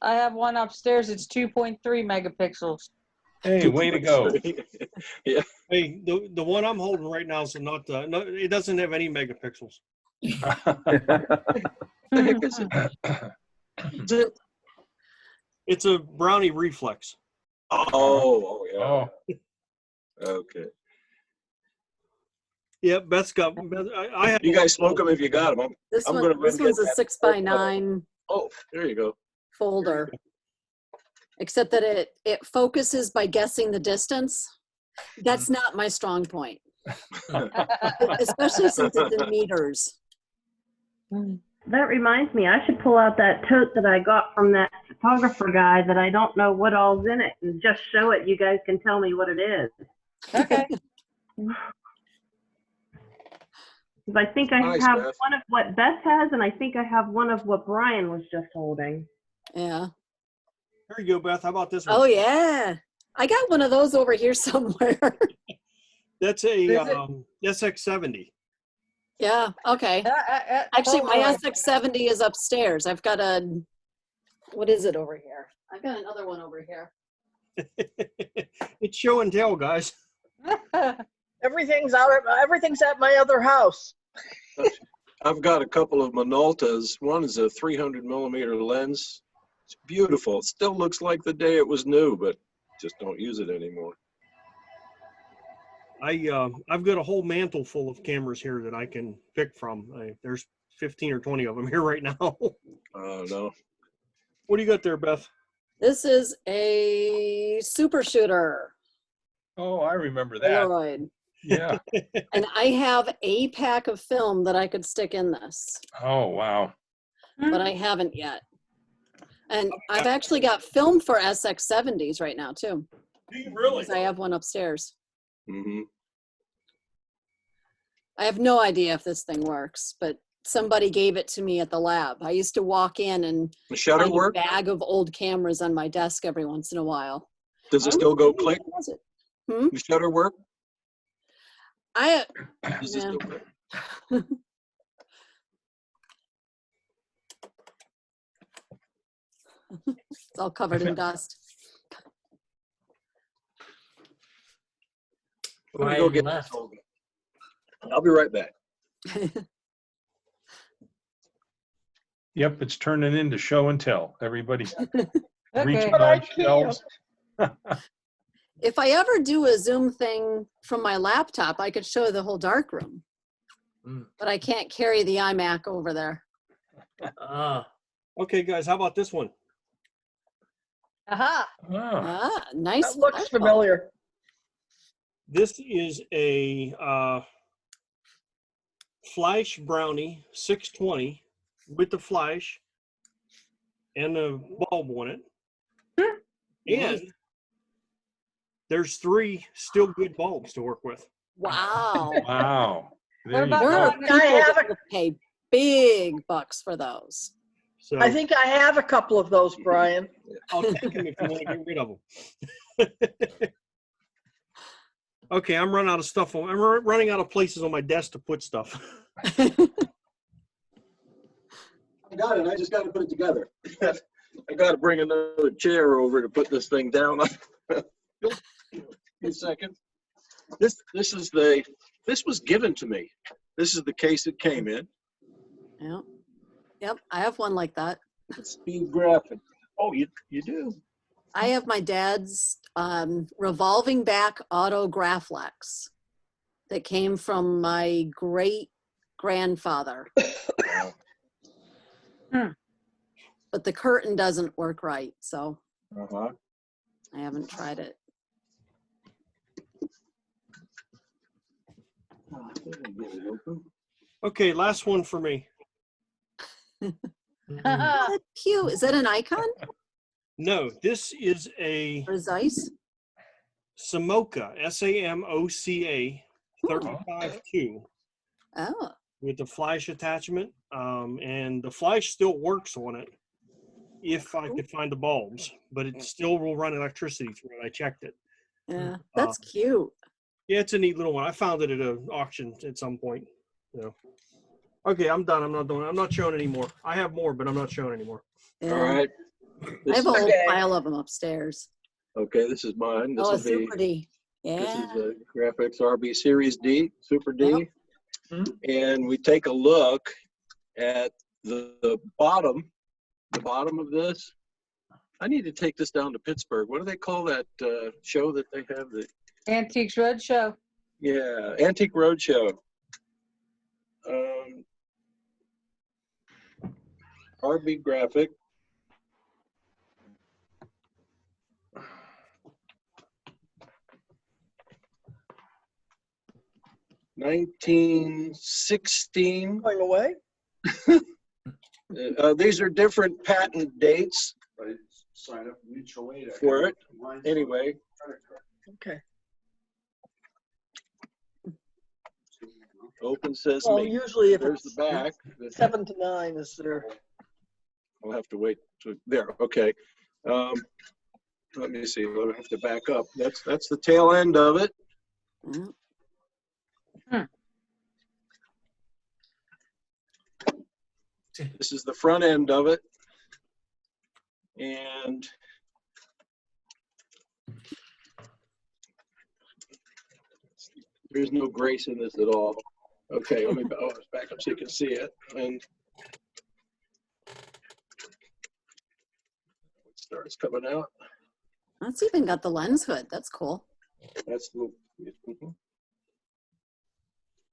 I have one upstairs. It's 2.3 megapixels. Hey, way to go! Yeah. Hey, the one I'm holding right now is not. No, it doesn't have any megapixels. It's a Brownie reflex. Oh yeah. Oh. Okay. Yeah, Beth's got. I have. You guys smoke them if you got them. This one's a 6x9. Oh, there you go. Folder. Except that it focuses by guessing the distance. That's not my strong point. Especially since it's in meters. That reminds me, I should pull out that tote that I got from that photographer guy that I don't know what all's in it and just show it. You guys can tell me what it is. Okay. I think I Nice, have Beth. one of what Beth has, and I think I have one of what Brian was just holding. Yeah. There you go, Beth. How about this one? Oh yeah. I got one of those over here somewhere. That's a SX70. Yeah, okay. Actually, my SX70 is upstairs. I've got what is it over here? I've got another one over here. It's show and tell, guys. Everything's at my other house. I've got a couple of Minoltas. One is a 300 millimeter lens. It's beautiful. It still looks like the day it was new, but just don't use it anymore. I've got a whole mantle full of cameras here that I can pick from. There's 15 or 20 of them here right now. Oh no. What do you got there, Beth? This is a super shooter. Oh, I remember that. Polaroid. Yeah. And I have a pack of film that I could stick in this, Oh, wow. but I haven't yet. And I've actually got film for SX70s right now too. Do you really? 'Cause I have one upstairs. Mm-hmm. I have no idea if this thing works, but somebody gave it to me at the lab. I used to walk in and The shutter find work? a bag of old cameras on my desk every once in a while. Does it still go click? What was it? Hmm? The shutter work? Does it still click? It's all covered in dust. Let me Brian go get left. this. I'll be right back. Yep, it's turning into show and tell. Everybody's Okay. reaching But I on shelves. If I ever do a Zoom thing from my laptop, I could show the whole dark room. Mm. But I can't carry the iMac over there. Okay, guys, how about this one? Aha. Ah, nice. That looks flashbulb. familiar. This is a Flash Brownie 620 with the flash and a bulb on it. And there's 3 still good bulbs to work with. Wow. Wow. What There you about There the are go. one people I have that will pay big bucks for those. So I think I have a couple of those, Brian. I'll take them if you want to get rid of them. Okay, I'm running out of stuff. I'm running out of places on my desk to put stuff. I got it. I just got to put it together. I got to bring another chair over to put this thing down. A second. This was given to me. This is the case it came in. Yep. Yep. I have one like that. Speed graphic. Oh, you do? I have my dad's revolving back auto Graflex that came from my great grandfather. But the curtain doesn't work right, so I haven't tried it. Okay, last one for me. Oh, that's cute. Is that an icon? No, this is a Zeiss? Samoca, SAMOCA 35-2 Oh. with the flash attachment. And the flash still works on it if I could find the bulbs, but it still will run electricity through it. I checked it. Yeah, that's cute. Yeah, it's a neat little one. I found it at an auction at some point. So. Okay, I'm done. I'm not showing anymore. I have more, but I'm not showing anymore. Yeah. All right. I have a whole pile of them upstairs. Okay, this is mine. This Oh, is Super D. This Yeah. is a Graphics RB Series D, Super D. And we take a look at the bottom of this. I need to take this down to Pittsburgh. What do they call that show that they have? The Antiques Roadshow. Yeah, Antique Roadshow. RB Graphic. $1916. Going away? These are different patent dates Sign up mutual aid. for it. Anyway. Okay. Open sesame. Well, usually if there's it's the back. 7 to 9 is there. I'll have to wait. There. Okay. Let me see. I'll have to back up. That's the tail end of it. This is the front end of it. And there's no grace in this at all. Okay, let me back up so you can see it. And it starts coming out. That's even got the lens hood. That's cool. That's the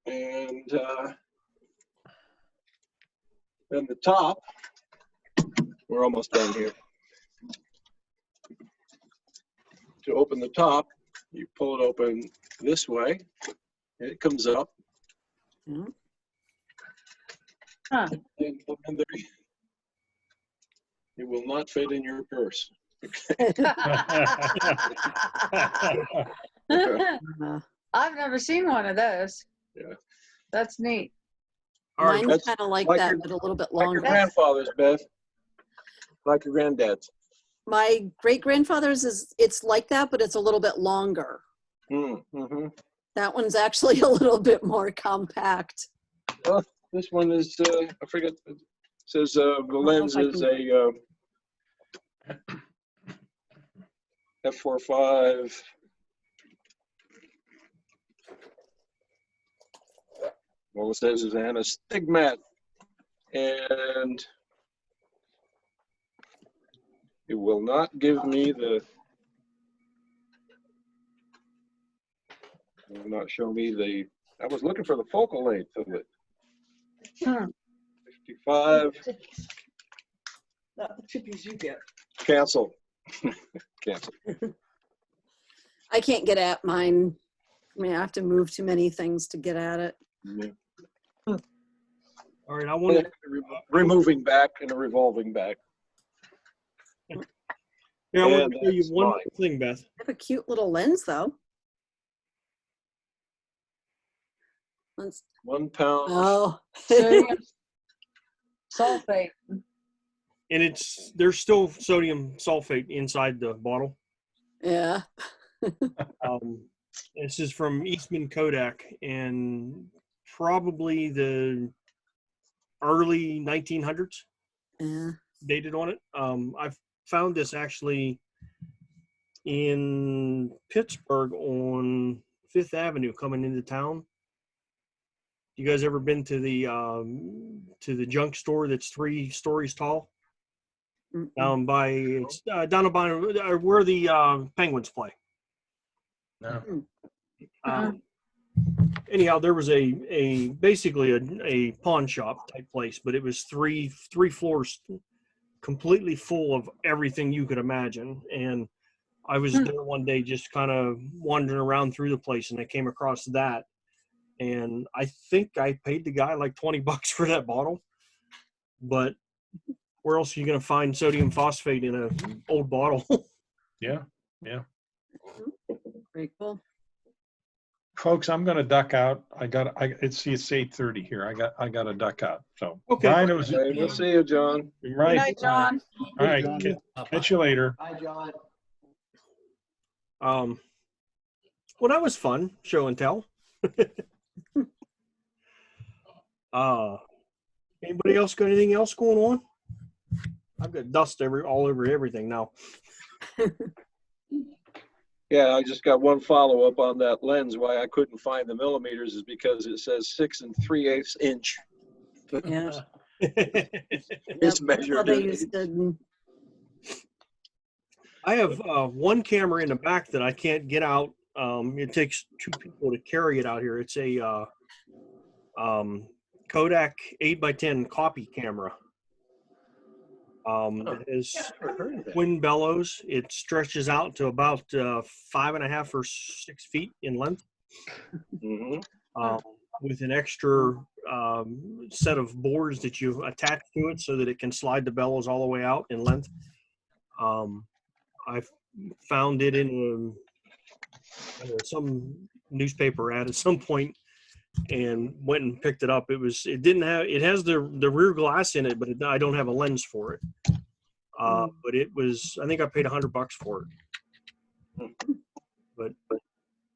and then the top. We're almost done here. To open the top, you pull it open this way, and it comes up. Huh. And there, it will not fit in your purse. I've never seen one of those. Yeah. That's neat. Mine's kind of like that, your, but a little bit like longer. your grandfather's, Beth. Like your granddad's. My great-grandfather's it's like that, but it's a little bit longer. Mm-hmm. That one's actually a little bit more compact. Well, this one is, I forget, it says the lens is a f4.5 All it says is anastigmat, and it will not give me the, it will not show me the, I was looking for the focal length of it. 55, Not the chippies you get. cancel. Cancel. I can't get at mine. I mean, I have to move too many things to get at it. Yeah. All right, I want to Removing back and a revolving back. Yeah, I want And to show you that's one mine. more thing, Beth. I have a cute little lens though. Let's, 1 pound. oh. Sodium sulfate. And there's still sodium sulfate inside the bottle. Yeah. This is from Eastman Kodak, and probably the early 1900s. Yeah. Dated on it. I found this actually in Pittsburgh on Fifth Avenue coming into town. You guys ever been to the junk store that's 3 stories tall? Down by it's down by where the Penguins play. No. Anyhow, there was a basically a pawn shop type place, but it was three floors completely full of everything you could imagine. And I was there one day just kind of wandering around through the place, and I came across that. And I think I paid the guy like $20 for that bottle. But where else are you going to find sodium phosphate in an old bottle? Yeah, yeah. Very cool. Folks, I'm going to duck out. It's 8:30 here. I got to duck out. So, Okay. Brian, it was. Okay, we'll see you, John. Right. Good night, John. All right. Catch you later. Hi, John. Well, that was fun, show and tell. Anybody else got anything else going on? I've got dust all over everything now. Yeah, I just got one follow-up on that lens. Why I couldn't find the millimeters is because it says 6 3/8 inch. Yeah. It's measured. They used to, I have one camera in the back that I can't get out. It takes 2 people to carry it out here. It's a Kodak 8x10 copy camera. It has twin bellows. It stretches out to about 5.5 or 6 feet in length. With an extra set of boards that you attach to it so that it can slide the bellows all the way out in length. I found it in some newspaper ad at some point and went and picked it up. It has the rear glass in it, but I don't have a lens for it. But it was, I think I paid $100 for it. But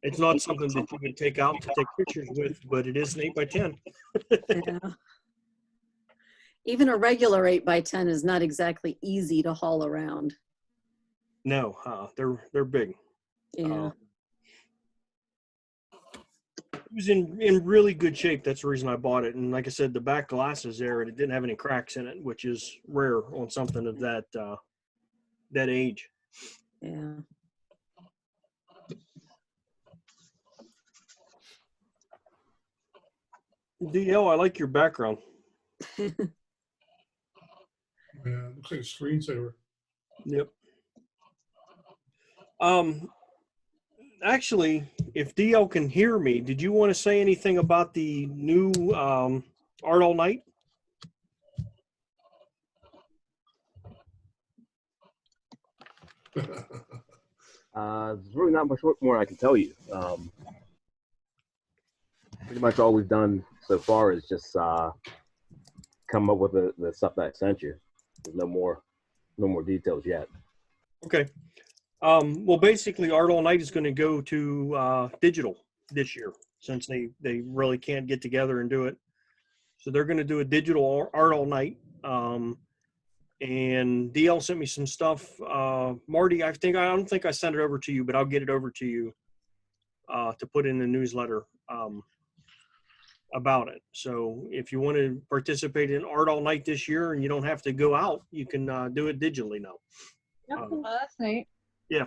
it's not something that you can take out to take pictures with, but it is an 8x10. yeah. Even a regular 8x10 is not exactly easy to haul around. No, they're big. Yeah. It was in really good shape. That's the reason I bought it. And like I said, the back glass is there, and it didn't have any cracks in it, which is rare on something of that age. Yeah. DL, I like your background. Yeah, it looks like a screensaver. Yep. Actually, if DL can hear me, did you want to say anything about the new Art All Night? There's really not much more I can tell you. Pretty much all we've done so far is just come up with the stuff that I sent you. There's no more details yet. Okay. Well, basically, Art All Night is going to go to digital this year since they really can't get together and do it. So they're going to do a digital Art All Night. And DL sent me some stuff. Marty, I don't think I sent it over to you, but I'll get it over to you to put in the newsletter. about it. So if you want to participate in Art All Night this year and you don't have to go out, you can do it digitally now. Oh, that's neat. Yeah.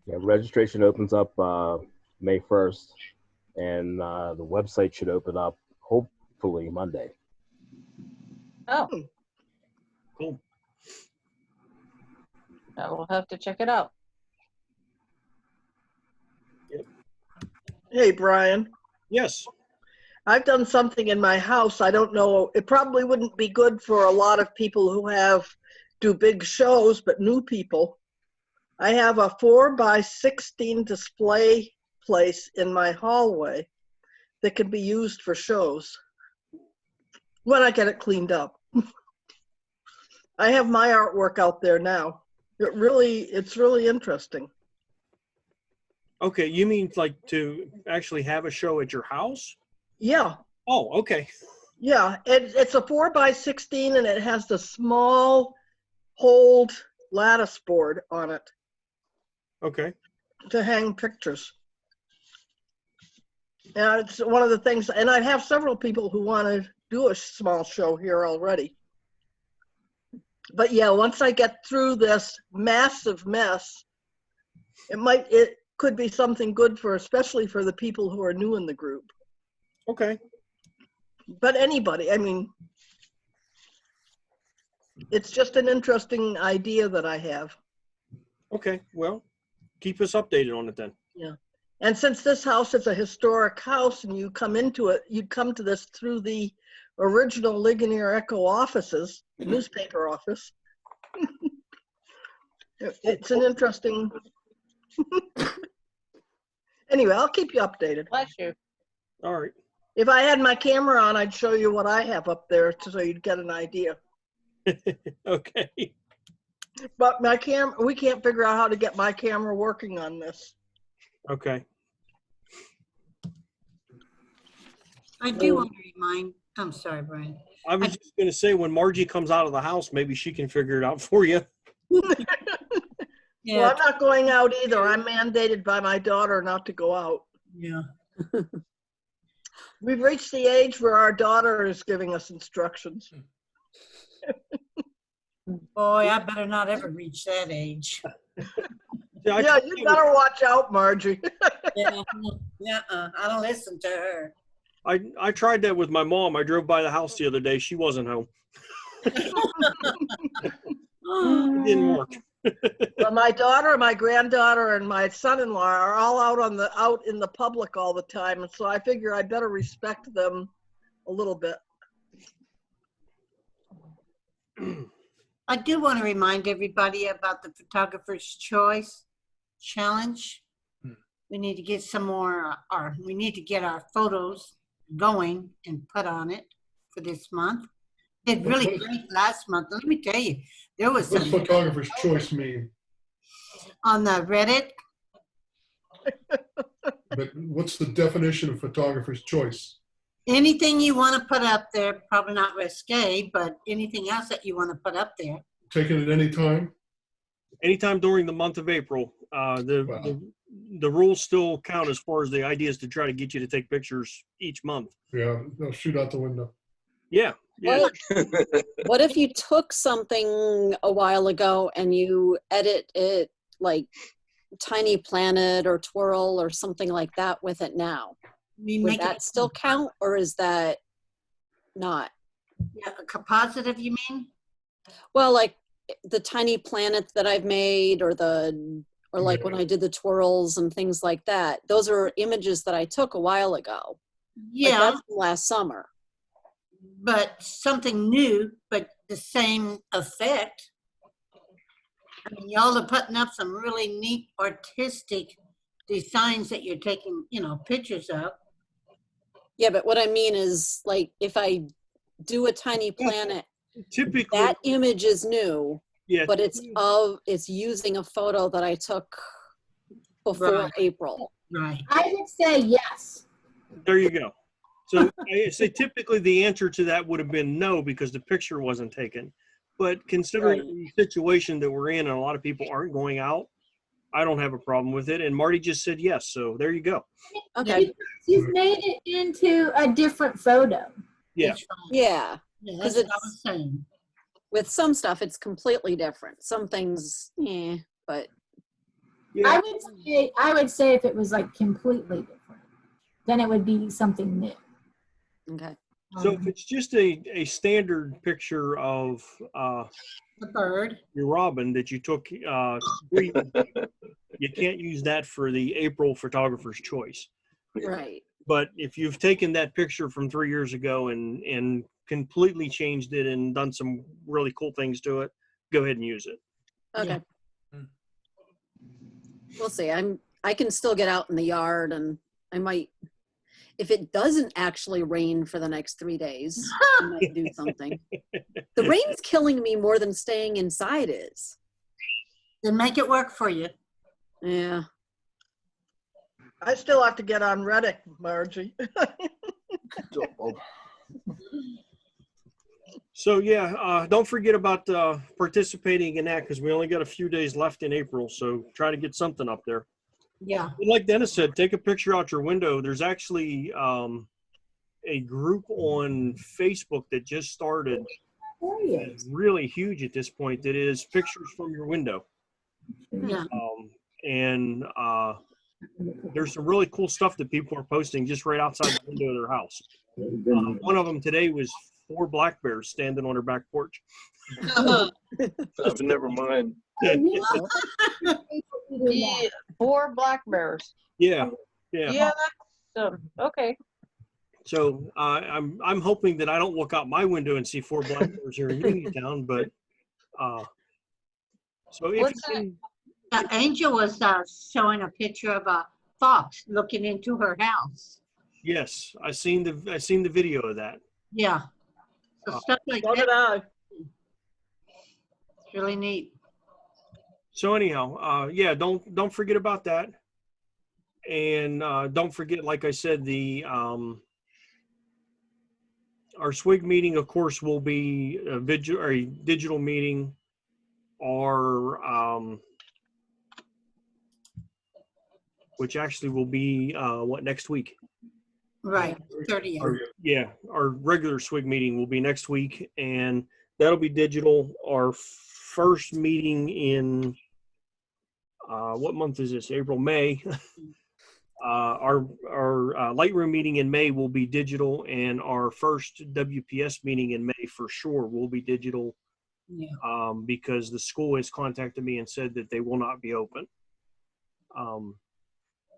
Yeah, registration opens up May 1st, and the website should open up hopefully Monday. Oh, Cool. I will have to check it out. Hey, Brian. Yes. I've done something in my house. I don't know. It probably wouldn't be good for a lot of people who do big shows, but new people. I have a 4x16 display place in my hallway that can be used for shows when I get it cleaned up. I have my artwork out there now. It's really interesting. Okay, you mean like to actually have a show at your house? Yeah. Oh, okay. Yeah, it's a 4x16 and it has the small hold lattice board on it. Okay. To hang pictures. And it's one of the things, and I have several people who want to do a small show here already. But yeah, once I get through this massive mess, it could be something good especially for the people who are new in the group. Okay. But anybody, I mean, it's just an interesting idea that I have. Okay, well, keep us updated on it then. Yeah. And since this house is a historic house and you come into it, you'd come to this through the original Ligonier Echo offices, newspaper office. It's an interesting. Anyway, I'll keep you updated. Bless you. All right. If I had my camera on, I'd show you what I have up there so you'd get an idea. Okay. But we can't figure out how to get my camera working on this. Okay. I do want to remind, I'm sorry, Brian. I was just going to say, when Margie comes out of the house, maybe she can figure it out for you. Yeah. Well, I'm not going out either. I'm mandated by my daughter not to go out. Yeah. We've reached the age where our daughter is giving us instructions. Boy, I better not ever reach that age. Yeah, you better watch out, Margie. Yeah, I don't listen to her. I tried that with my mom. I drove by the house the other day. She wasn't home. It didn't work. Well, my daughter, my granddaughter, and my son-in-law are all out in the public all the time, and so I figure I better respect them a little bit. I do want to remind everybody about the Photographer's Choice Challenge. We need to get some more, we need to get our photos going and put on it for this month. Did really great last month. Let me tell you, there was What's some photographer's choice mean? on the Reddit. But what's the definition of photographer's choice? Anything you want to put up there, probably not risque, but anything else that you want to put up there. Taken at any time? Anytime during the month of April. The rules still count as far as the idea is to try to get you to take pictures each month. Yeah, they'll shoot out the window. Yeah. Yeah. What if you took something a while ago and you edit it like Tiny Planet or Twirl or something like that with it now? Would that still count, or is that not? Yeah, a compositive, you mean? Well, like the Tiny Planet that I've made, or like when I did the twirls and things like that. Those are images that I took a while ago. Yeah. Like that's from last summer. But something new, but the same effect. I mean, y'all are putting up some really neat artistic designs that you're taking, pictures of. Yeah, but what I mean is, like, if I do a Tiny Planet, typically that image is new. Yeah. But it's using a photo that I took before April. Right. I would say yes. There you go. So I say typically the answer to that would have been no, because the picture wasn't taken. But considering the situation that we're in and a lot of people aren't going out, I don't have a problem with it. And Marty just said yes. So there you go. Okay. You've made it into a different photo. Yeah. Yeah. Yeah, Because that's what I it's was saying. with some stuff, it's completely different. Some things, but I would say if it was like completely different, then it would be something new. Okay. So if it's just a standard picture of The bird. your robin that you took, you can't use that for the April photographer's choice. Right. But if you've taken that picture from 3 years ago and completely changed it and done some really cool things to it, go ahead and use it. Okay. We'll see. I can still get out in the yard, and I might, if it doesn't actually rain for the next 3 days, I might do something. The rain's killing me more than staying inside is. Then make it work for you. Yeah. I still have to get on Reddit, Margie. So yeah, don't forget about participating in that because we only got a few days left in April. So try to get something up there. Yeah. And like Dennis said, take a picture out your window. There's actually a group on Facebook that just started. It's really huge at this point. That is pictures from your window. Yeah. And there's some really cool stuff that people are posting just right outside the window of their house. One of them today was 4 black bears standing on her back porch. Never mind. Yeah, 4 black bears. Yeah. Yeah, that's okay. So I'm hoping that I don't look out my window and see 4 black bears here in Uniontown, but so if What's you that? Angel was showing a picture of a fox looking into her house. yes, I seen the video of that. Yeah. So stuff like So did that. I. It's really neat. So anyhow, yeah, don't forget about that, and don't forget, like I said, the our SWG meeting, of course, will be a digital meeting, or which actually will be next week. Right. 30th. Yeah, our regular SWG meeting will be next week, and that'll be digital. Our first meeting in what month is this? April, May. Our Lightroom meeting in May will be digital, and our first WPS meeting in May for sure will be digital. Yeah. Because the school has contacted me and said that they will not be open.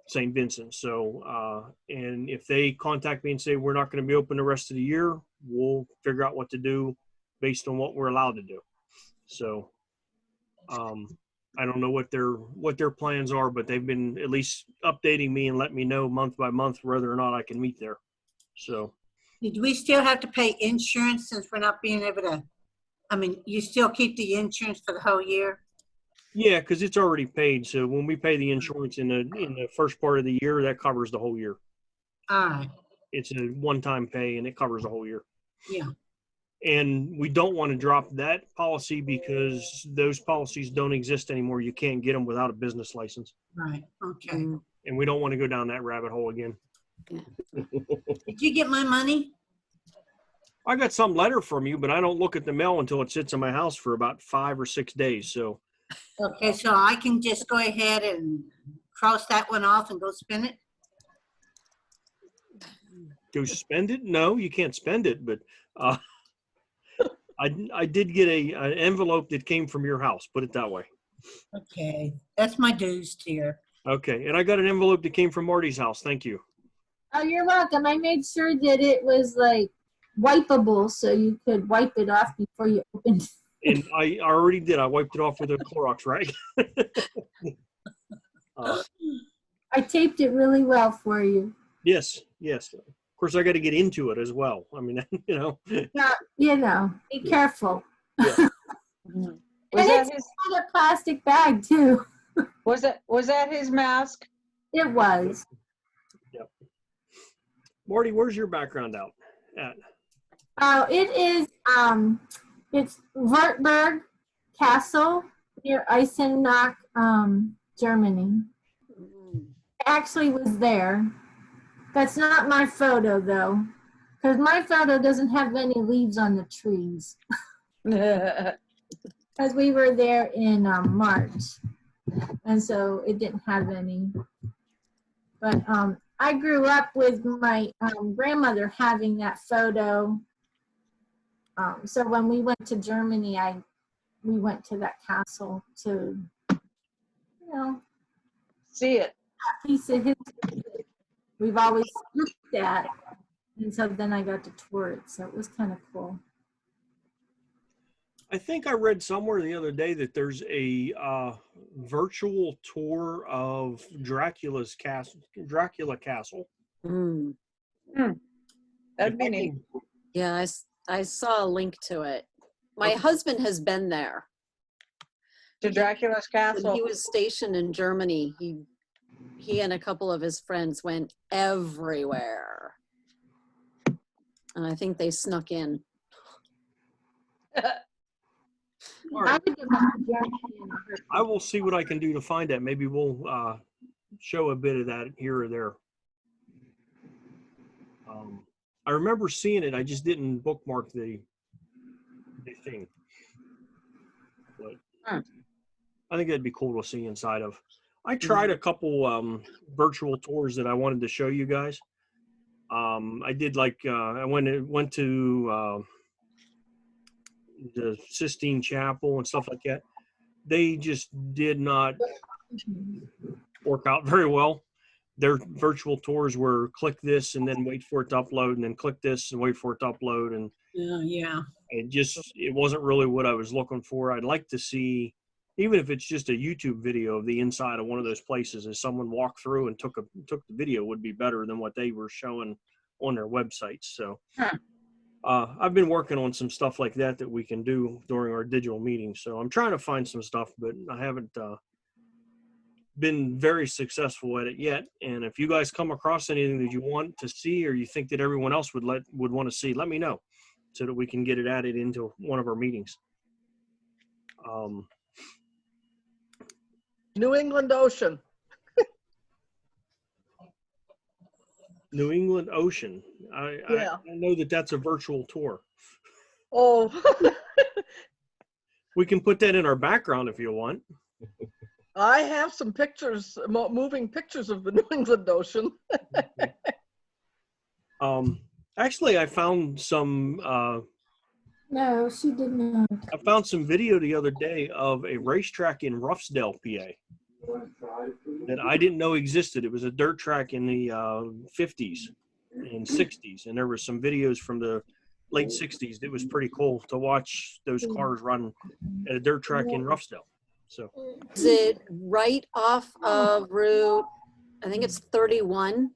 St. Vincent. So, and if they contact me and say we're not going to be open the rest of the year, we'll figure out what to do based on what we're allowed to do. So, I don't know what their plans are, but they've been at least updating me and letting me know month by month whether or not I can meet there. So, Do we still have to pay insurance since we're not being able to? I mean, you still keep the insurance for the whole year? yeah, because it's already paid. So when we pay the insurance in the first part of the year, that covers the whole year. All right. It's a one-time pay, and it covers the whole year. Yeah. And we don't want to drop that policy because those policies don't exist anymore. You can't get them without a business license. Right. Okay. And we don't want to go down that rabbit hole again. Did you get my money? I got some letter from you, but I don't look at the mail until it sits in my house for about 5 or 6 days. So, Okay, so I can just go ahead and cross that one off and go spend it? go spend it? No, you can't spend it. But I did get an envelope that came from your house. Put it that way. Okay, that's my dues tier. Okay, and I got an envelope that came from Marty's house. Thank you. Oh, you're welcome. I made sure that it was like wipeable so you could wipe it off before you opened. And I already did. I wiped it off with a Clorox rag. I taped it really well for you. Yes, yes. Of course, I got to get into it as well. I mean, you know. Yeah, you know, be careful. Was And that it's his? in a plastic bag too. Was that his mask? It was. Yep. Marty, where's your background out at? Oh, it is. It's Wartburg Castle near Eisenach, Germany. Actually was there. That's not my photo though, because my photo doesn't have any leaves on the trees. Because we were there in March, and so it didn't have any. But I grew up with my grandmother having that photo. So when we went to Germany, we went to that castle to, see it. A piece of history that we've always looked at. And so then I got to tour it. So it was kind of cool. I think I read somewhere the other day that there's a virtual tour of Dracula Castle. That'd be neat. Yeah, I saw a link to it. My husband has been there. To Dracula's castle? When he was stationed in Germany. He and a couple of his friends went everywhere. And I think they snuck in. Right. I will see what I can do to find that. Maybe we'll show a bit of that here or there. I remember seeing it. I just didn't bookmark the thing. But I think that'd be cool to see inside of. I tried a couple virtual tours that I wanted to show you guys. I did I went to the Sistine Chapel and stuff like that. They just did not work out very well. Their virtual tours were click this and then wait for it to upload, and then click this and wait for it to upload, and it wasn't really what I was looking for. I'd like to see, even if it's just a YouTube video of the inside of one of those places, as someone walked through and took the video, would be better than what they were showing on their websites. So I've been working on some stuff like that we can do during our digital meetings. So I'm trying to find some stuff, but I haven't been very successful at it yet. And if you guys come across anything that you want to see, or you think that everyone else would want to see, let me know so that we can get it added into one of our meetings. New England Ocean. New England Ocean. I know that that's a virtual tour. Oh. We can put that in our background if you want. I have some pictures, moving pictures of the New England Ocean. Actually, I found some. No, she did not. I found some video the other day of a racetrack in Ruffsdale, PA, that I didn't know existed. It was a dirt track in the 50s and 60s, and there were some videos from the late 60s. It was pretty cool to watch those cars run at a dirt track in Ruffsdale. So, is it right off of Route? I think it's 31.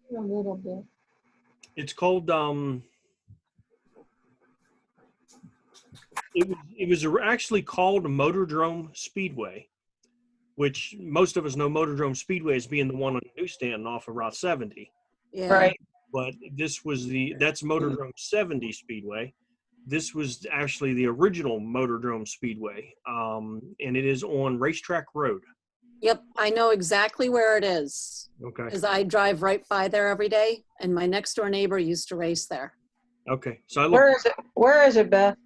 A little bit. It's called. It was actually called Motordrome Speedway, which most of us know Motordrome Speedway as being the one on the newsstand off of Route 70. Yeah. Right. But this was that's Motordrome 70 Speedway. This was actually the original Motordrome Speedway, and it is on Racetrack Road. Yep, I know exactly where it is. Okay. Because I drive right by there every day, and my next door neighbor used to race there. Okay, so Where is it, Beth?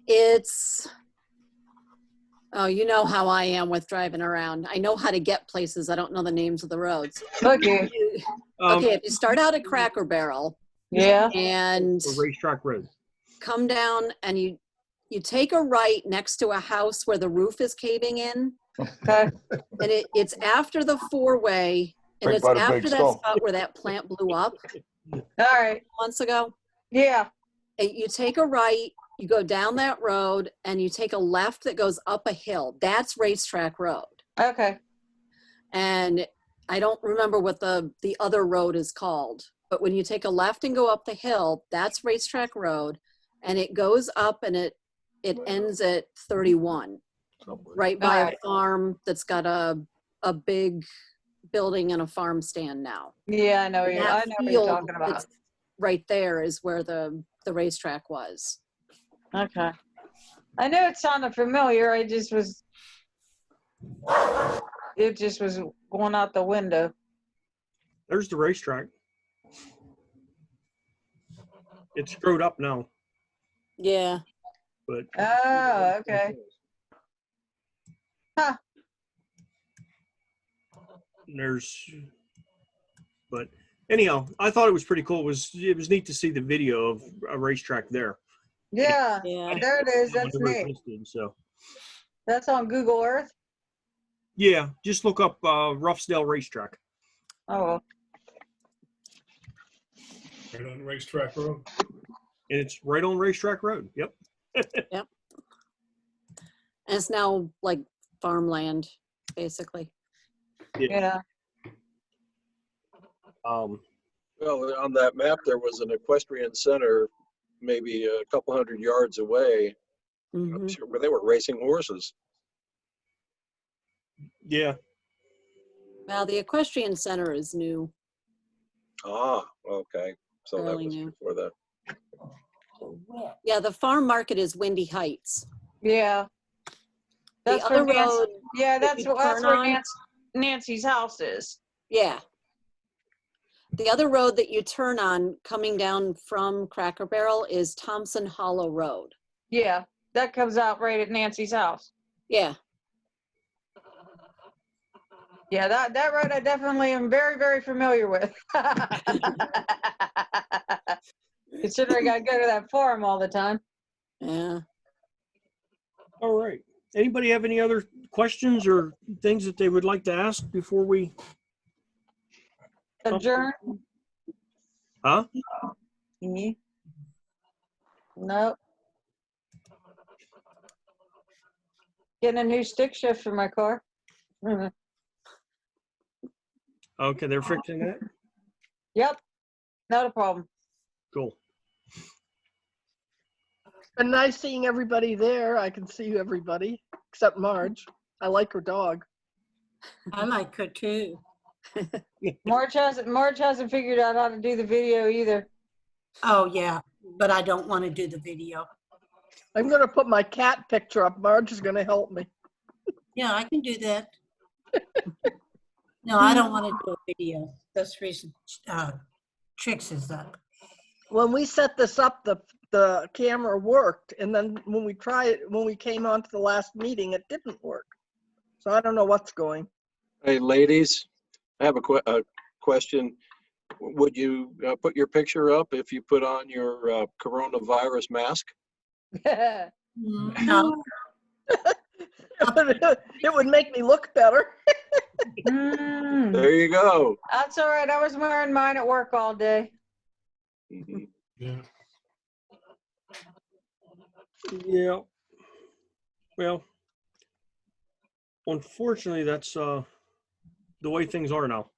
It's, oh, you know how I am with driving around. I know how to get places. I don't know the names of the roads. Okay. Okay, if you start out at Cracker Barrel, and Racetrack Road, come down and you take a right next to a house where the roof is caving in. Okay. And it's after the four-way, and it's after that spot where that plant blew up. All right. Months ago. Yeah. And you take a right, you go down that road, and you take a left that goes up a hill. That's Racetrack Road. Okay. And I don't remember what the other road is called, but when you take a left and go up the hill, that's Racetrack Road, and it goes up and it ends at 31, right by a farm that's got a big building and a farm stand now. Yeah, I know what you're talking about. Right there is where the racetrack was. Okay. I knew it sounded familiar. I just was it just was going out the window. There's the racetrack. It's screwed up now, Yeah. but Oh, okay. Huh. But anyhow, I thought it was pretty cool. It was neat to see the video of a racetrack there. Yeah, Yeah. there it is. That's Whenever it neat. listed, so That's on Google Earth. yeah, just look up Ruffsdale Racetrack. Oh, Right on Racetrack Road. It's right on Racetrack Road. Yep. Yep. And it's now like farmland, basically. yeah. Well, on that map, there was an equestrian center, maybe a couple hundred yards away, Mhm. where they were racing horses. Yeah. Well, the equestrian center is new. Ah, okay. So that Fairly was new. before that. Yeah, the farm market is Windy Heights. Yeah. The That's other where Nancy, road. yeah, that's you that's turn where on- Nancy's house is. Yeah. The other road that you turn on coming down from Cracker Barrel is Thompson Hollow Road. Yeah, that comes out right at Nancy's house. Yeah. Yeah, that road I definitely am very, very familiar with. Considering I go to that farm all the time. Yeah. All right. Anybody have any other questions or things that they would like to ask before we? Adjourn? Huh? Nope. Getting a new stick shift for my car. Okay, they're fixing that. Yep, not a problem. Cool. And nice seeing everybody there. I can see everybody except Marge. I like her dog. I like her too. Marge hasn't figured out how to do the video either. Oh, yeah, but I don't want to do the video. I'm going to put my cat picture up. Marge is going to help me. Yeah, I can do that. No, I don't want to do a video. That's the reason Trix is up. When we set this up, the camera worked. And then when we came on to the last meeting, it didn't work. So I don't know what's going. Hey, ladies, I have a question. Would you put your picture up if you put on your coronavirus mask? No. It would make me look better. There you go. That's all right. I was wearing mine at work all day. Mhm. Yeah. Yeah. Well, unfortunately, that's the way things are now,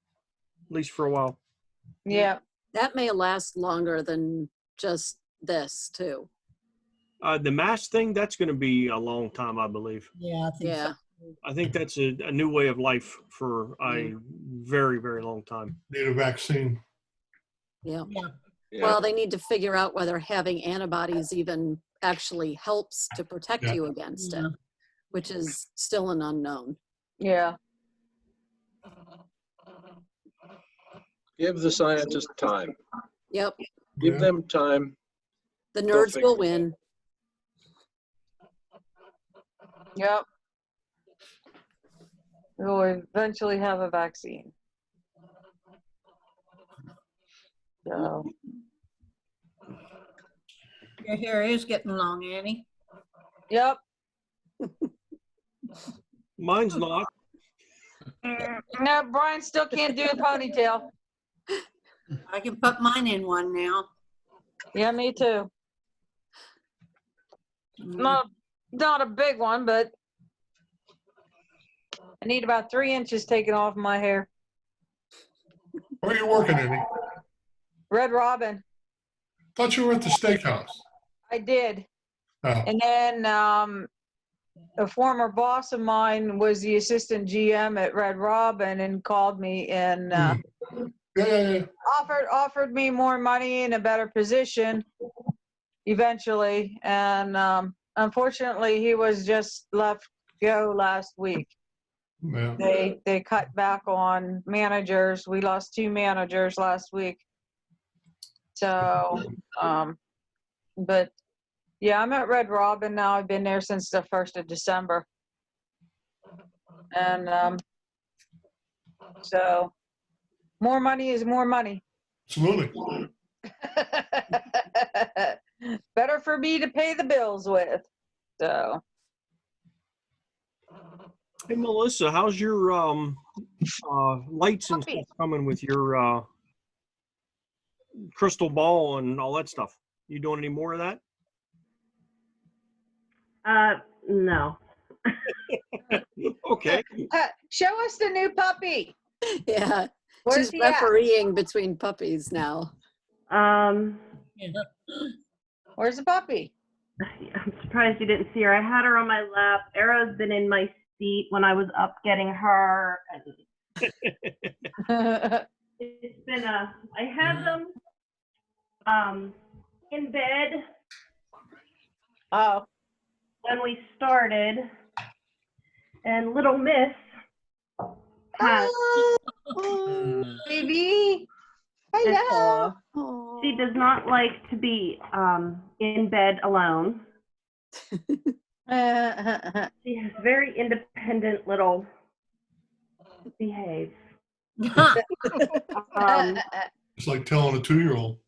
at least for a while. Yeah. That may last longer than just this too. The mask thing, that's going to be a long time, I believe. Yeah, I think so. I think that's a new way of life for a very, very long time. Need a vaccine. Yeah. Yeah. Well, they need to figure out whether having antibodies even actually helps to protect Yeah. you against it, which is still an unknown. Yeah. Give the scientists time. Yep. Give them time. The They'll nerds figure will it out. win. Yep. We'll eventually have a vaccine. So. Your hair is getting long, Annie. Yep. Mine's not. No, Brian still can't do a ponytail. I can put mine in one now. Yeah, me too. Not a big one, but I need about 3 inches taken off my hair. Where are you working, Andy? Red Robin. Thought you were at the steakhouse. I did. Oh. And then a former boss of mine was the assistant GM at Red Robin and called me and offered me more money and a better position eventually. And unfortunately, he was just left go last week. Yeah. They cut back on managers. We lost 2 managers last week. So, but yeah, I'm at Red Robin now. I've been there since the 1st of December. And so more money is more money. Absolutely. Better for me to pay the bills with. So. Hey, Melissa, how's your lights and stuff coming with your crystal ball and all that stuff? You doing any more of that? No. Okay. Show us the new puppy. Yeah. Where's She's he at? refereeing between puppies now. Where's the puppy? I'm surprised you didn't see her. I had her on my lap. Arrow's been in my seat when I was up getting her. It's been I had them in bed. Oh. When we started, and little Miss has baby. Hello. She does not like to be in bed alone. She has very independent little behave. It's like telling a 2-year-old.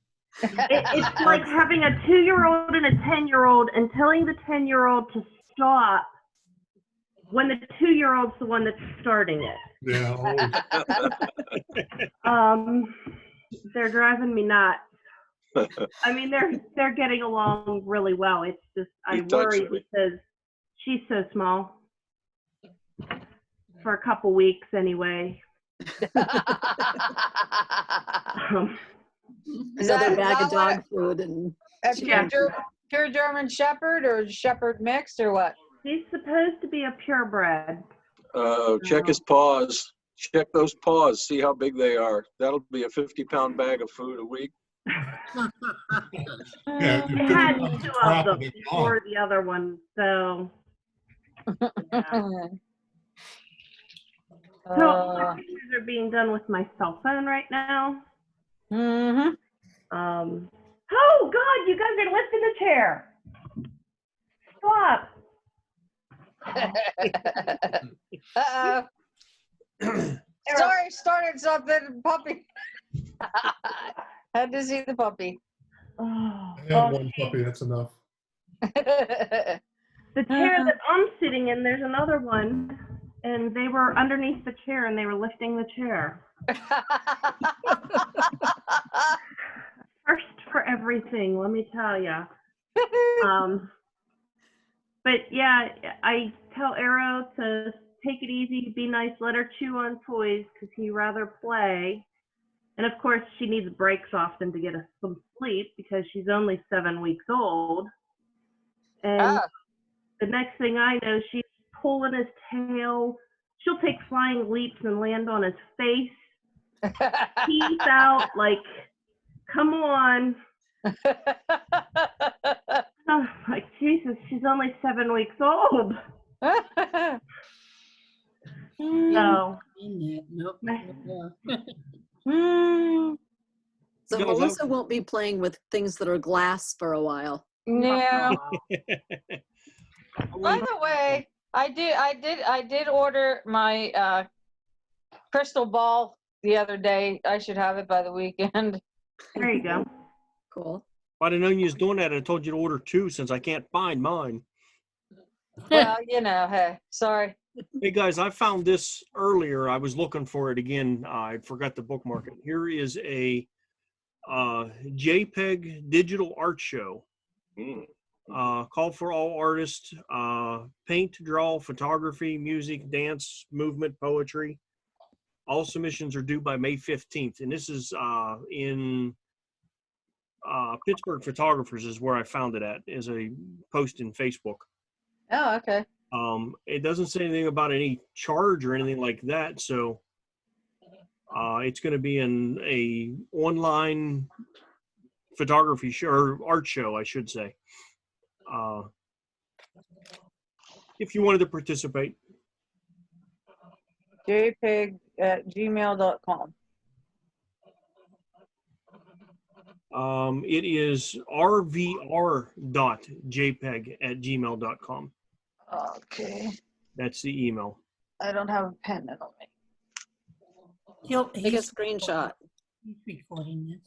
It's like having a 2-year-old and a 10-year-old and telling the 10-year-old to stop when the 2-year-old's the one that's starting it. Yeah. They're driving me nuts. I mean, they're getting along really well. It's just I worry because she's so small. For a couple weeks anyway. Another bag of dog food and pure German Shepherd or Shepherd mixed or what? He's supposed to be a purebred. Check his paws. Check those paws. See how big they are. That'll be a 50-pound bag of food a week. Yeah, We had 2 of them before the other one, so. Yeah. So all my pictures are being done with my cell phone right now. Mm-hmm. Oh God, you guys are lifting the chair. Stop. Sorry, started something. Puppy. Had to see the puppy. I have one puppy, that's enough. The chair that I'm sitting in, there's another one, and they were underneath the chair and they were lifting the chair. First for everything, let me tell you. But yeah, I tell Arrow to take it easy, be nice, let her chew on toys because he'd rather play. And of course, she needs breaks often to get some sleep because she's only 7 weeks old. And the next thing I know, she's pulling his tail. She'll take flying leaps and land on his face. Teeth out, like, come on. Oh, like, Jesus, she's only 7 weeks old. So. So Melissa won't be playing with things that are glass for a while. Yeah. By the way, I did order my crystal ball the other day. I should have it by the weekend. There you go. Cool. If I'd have known you was doing that, I told you to order 2 since I can't find mine. Well, you know, hey, sorry. Hey guys, I found this earlier. I was looking for it again. I forgot to bookmark it. Here is a JPEG digital art show. Call for all artists, paint, draw, photography, music, dance, movement, poetry. All submissions are due by May 15th. And this is in Pittsburgh Photographers is where I found it at, is a post in Facebook. Oh, okay. It doesn't say anything about any charge or anything like that. So it's going to be a online photography show, or art show, I should say. If you wanted to participate. jpeg@gmail.com. It is rvr.jpeg@gmail.com. Okay. That's the email. I don't have a pen on me. Take a screenshot. He's recording this.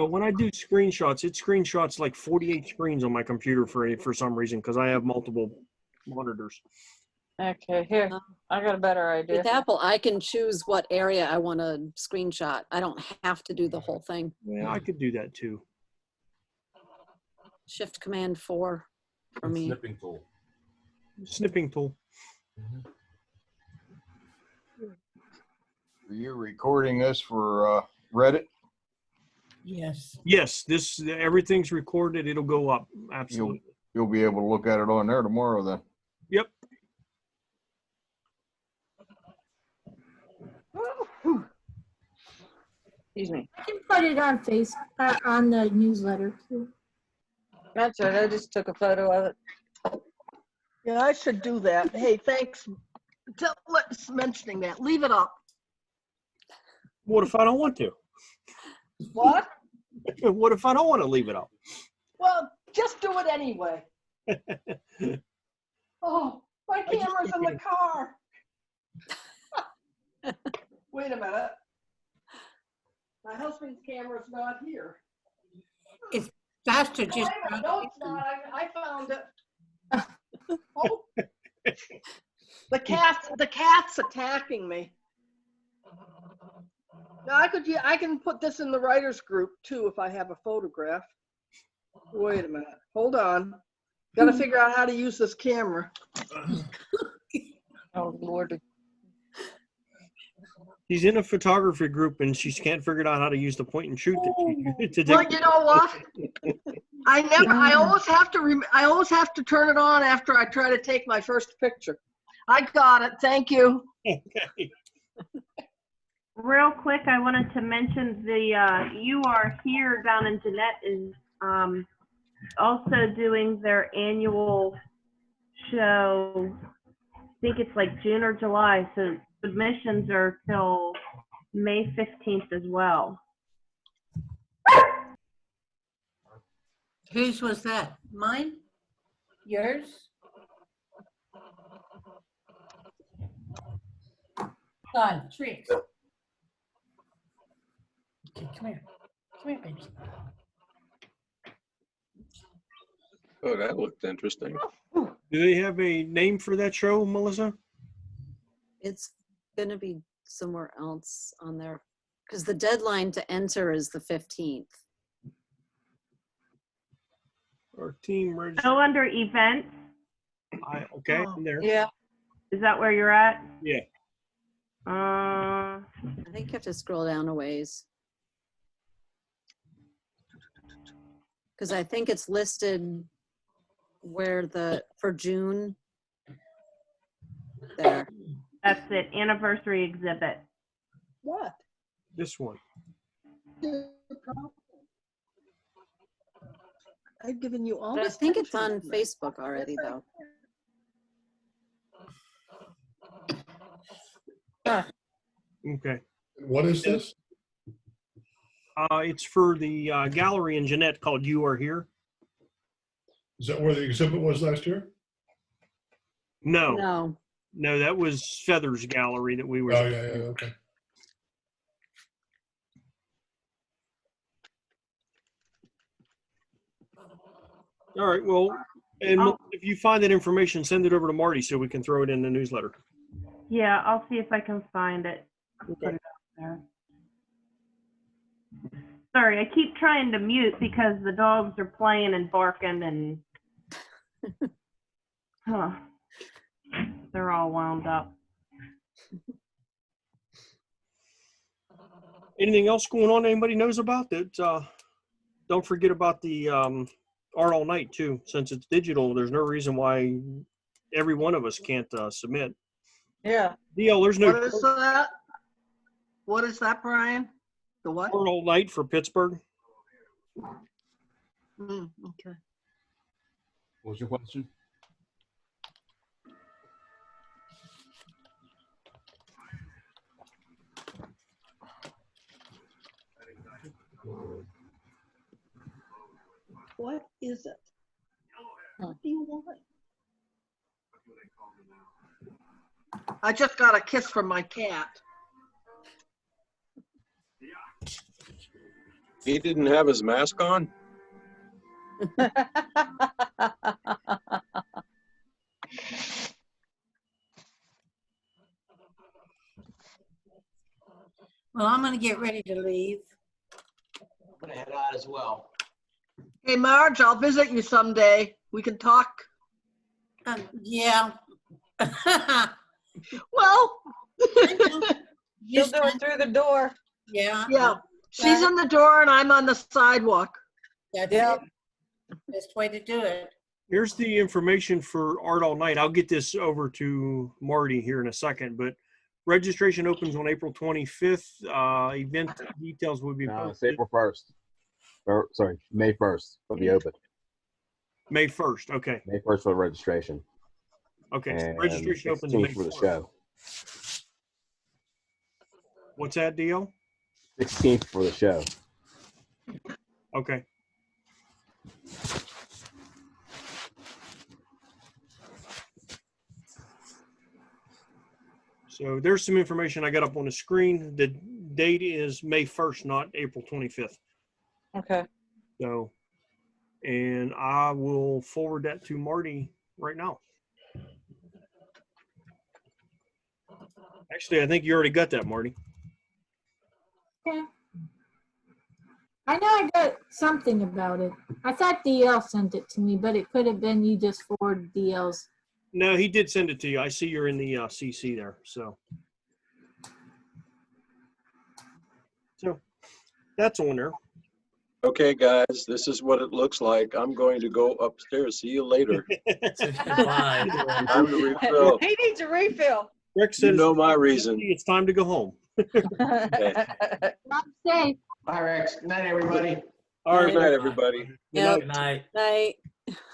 When I do screenshots, it screenshots like 48 screens on my computer for some reason because I have multiple monitors. Okay, here. I got a better idea. With Apple, I can choose what area I want to screenshot. I don't have to do the whole thing. Yeah, I could do that too. Shift Command 4 for me. Snipping tool. Snipping tool. You're recording this for Reddit? Yes. Yes, this everything's recorded. It'll go up. Absolutely. You'll be able to look at it on there tomorrow then. Yep. Excuse me. You can put it on on the newsletter too. That's right. I just took a photo of it. Yeah, I should do that. Hey, thanks. Let's mentioning that. Leave it up. What if I don't want to? What? What if I don't want to leave it up? Well, just do it anyway. Oh, my camera's in the car. Wait a minute. My husband's camera's not here. It's faster just. Wait a minute. No, it's not. I found it. Oh. The cat's attacking me. Now I can put this in the writers group too if I have a photograph. Wait a minute. Hold on. Got to figure out how to use this camera. Oh Lord. She's in a photography group and she can't figure out how to use the point and shoot. Well, you know what? I always have to turn it on after I try to take my first picture. I got it. Thank you. Okay. Real quick, I wanted to mention the You Are Here down in Jeanette is also doing their annual show. I think it's like June or July, so submissions are till May 15th as well. Whose was that? Mine? Yours? God, tricks. Okay, come here. Come here, baby. Oh, that looked interesting. Do they have a name for that show, Melissa? It's going to be somewhere else on there because the deadline to enter is the 15th. Our team register. Go under events. Okay, I'm there. Yeah. Is that where you're at? Yeah. I think you have to scroll down a ways. Because I think it's listed where for June. There. That's it. Anniversary exhibit. What? This one. I've given you all But I this. think it's on Facebook already, though. Okay. What is this? It's for the gallery in Jeanette called You Are Here. Is that where the exhibit was last year? No, that was Feathers Gallery that we were. Oh, yeah, okay. All right, well, and if you find that information, send it over to Marty so we can throw it in the newsletter. Yeah, I'll see if I can find it. Okay. Put it out there. Sorry, I keep trying to mute because the dogs are playing and barking and they're all wound up. Anything else going on anybody knows about that? Don't forget about the Art All Night too. Since it's digital, there's no reason why every one of us can't submit. Yeah. DL, there's no. What is that? What is that, Brian? The what? Art All Night for Pittsburgh. Okay. What was your question? What is it? What do you want? I just got a kiss from my cat. He didn't have his mask on? Well, I'm gonna get ready to leave. I'm gonna head out as well. Hey, Marge, I'll visit you someday. We can talk. Yeah. Well. She'll do it through the door. Yeah. Yeah. She's in the door and I'm on the sidewalk. That's it. Best way to do it. Here's the information for Art All Night. I'll get this over to Marty here in a second, but registration opens on April 25th. Event details will be No, it's posted. April 1st. Or, sorry, May 1st will be open. May 1st, okay. May 1st for registration. Okay, so And registration opens May 16th for the 4th. show. What's that deal? 16th for the show. Okay. So there's some information I got up on the screen. The date is May 1st, not April 25th. Okay. So, and I will forward that to Marty right now. Actually, I think you already got that, Marty. Okay. I know I got something about it. I thought DL sent it to me, but it could have been you just forwarded DL's. No, he did send it to you. I see you're in the CC there. So that's on there. Okay, guys, this is what it looks like. I'm going to go upstairs. See you later. Bye. Time to refill. He needs a refill. Rick You says know my reason. it's time to go home. Okay. Not safe. Bye, Rex. Good night, everybody. All right, Good night, everybody. Yep. Good night. Night.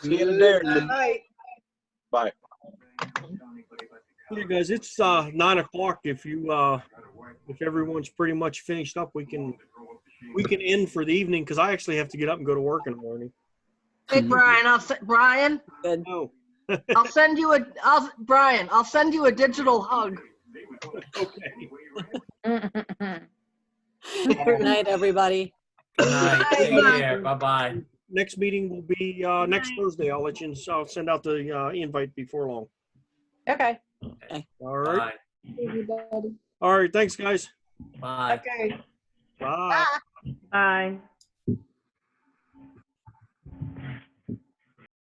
See you there. Night. Bye. Okay, guys, it's 9 o'clock. If everyone's pretty much finished up, we can end for the evening because I actually have to get up and go to work in the morning. Hey, Brian, Brian, Good. Oh, I'll send you a digital hug. okay. Good night, everybody. Good night. Take Bye. care. Bye-bye. Next meeting will be next Thursday. I'll send out the invite before long. Okay. All right. Bye. Everybody. All right. Thanks, guys. Bye. Okay. Bye. Bye.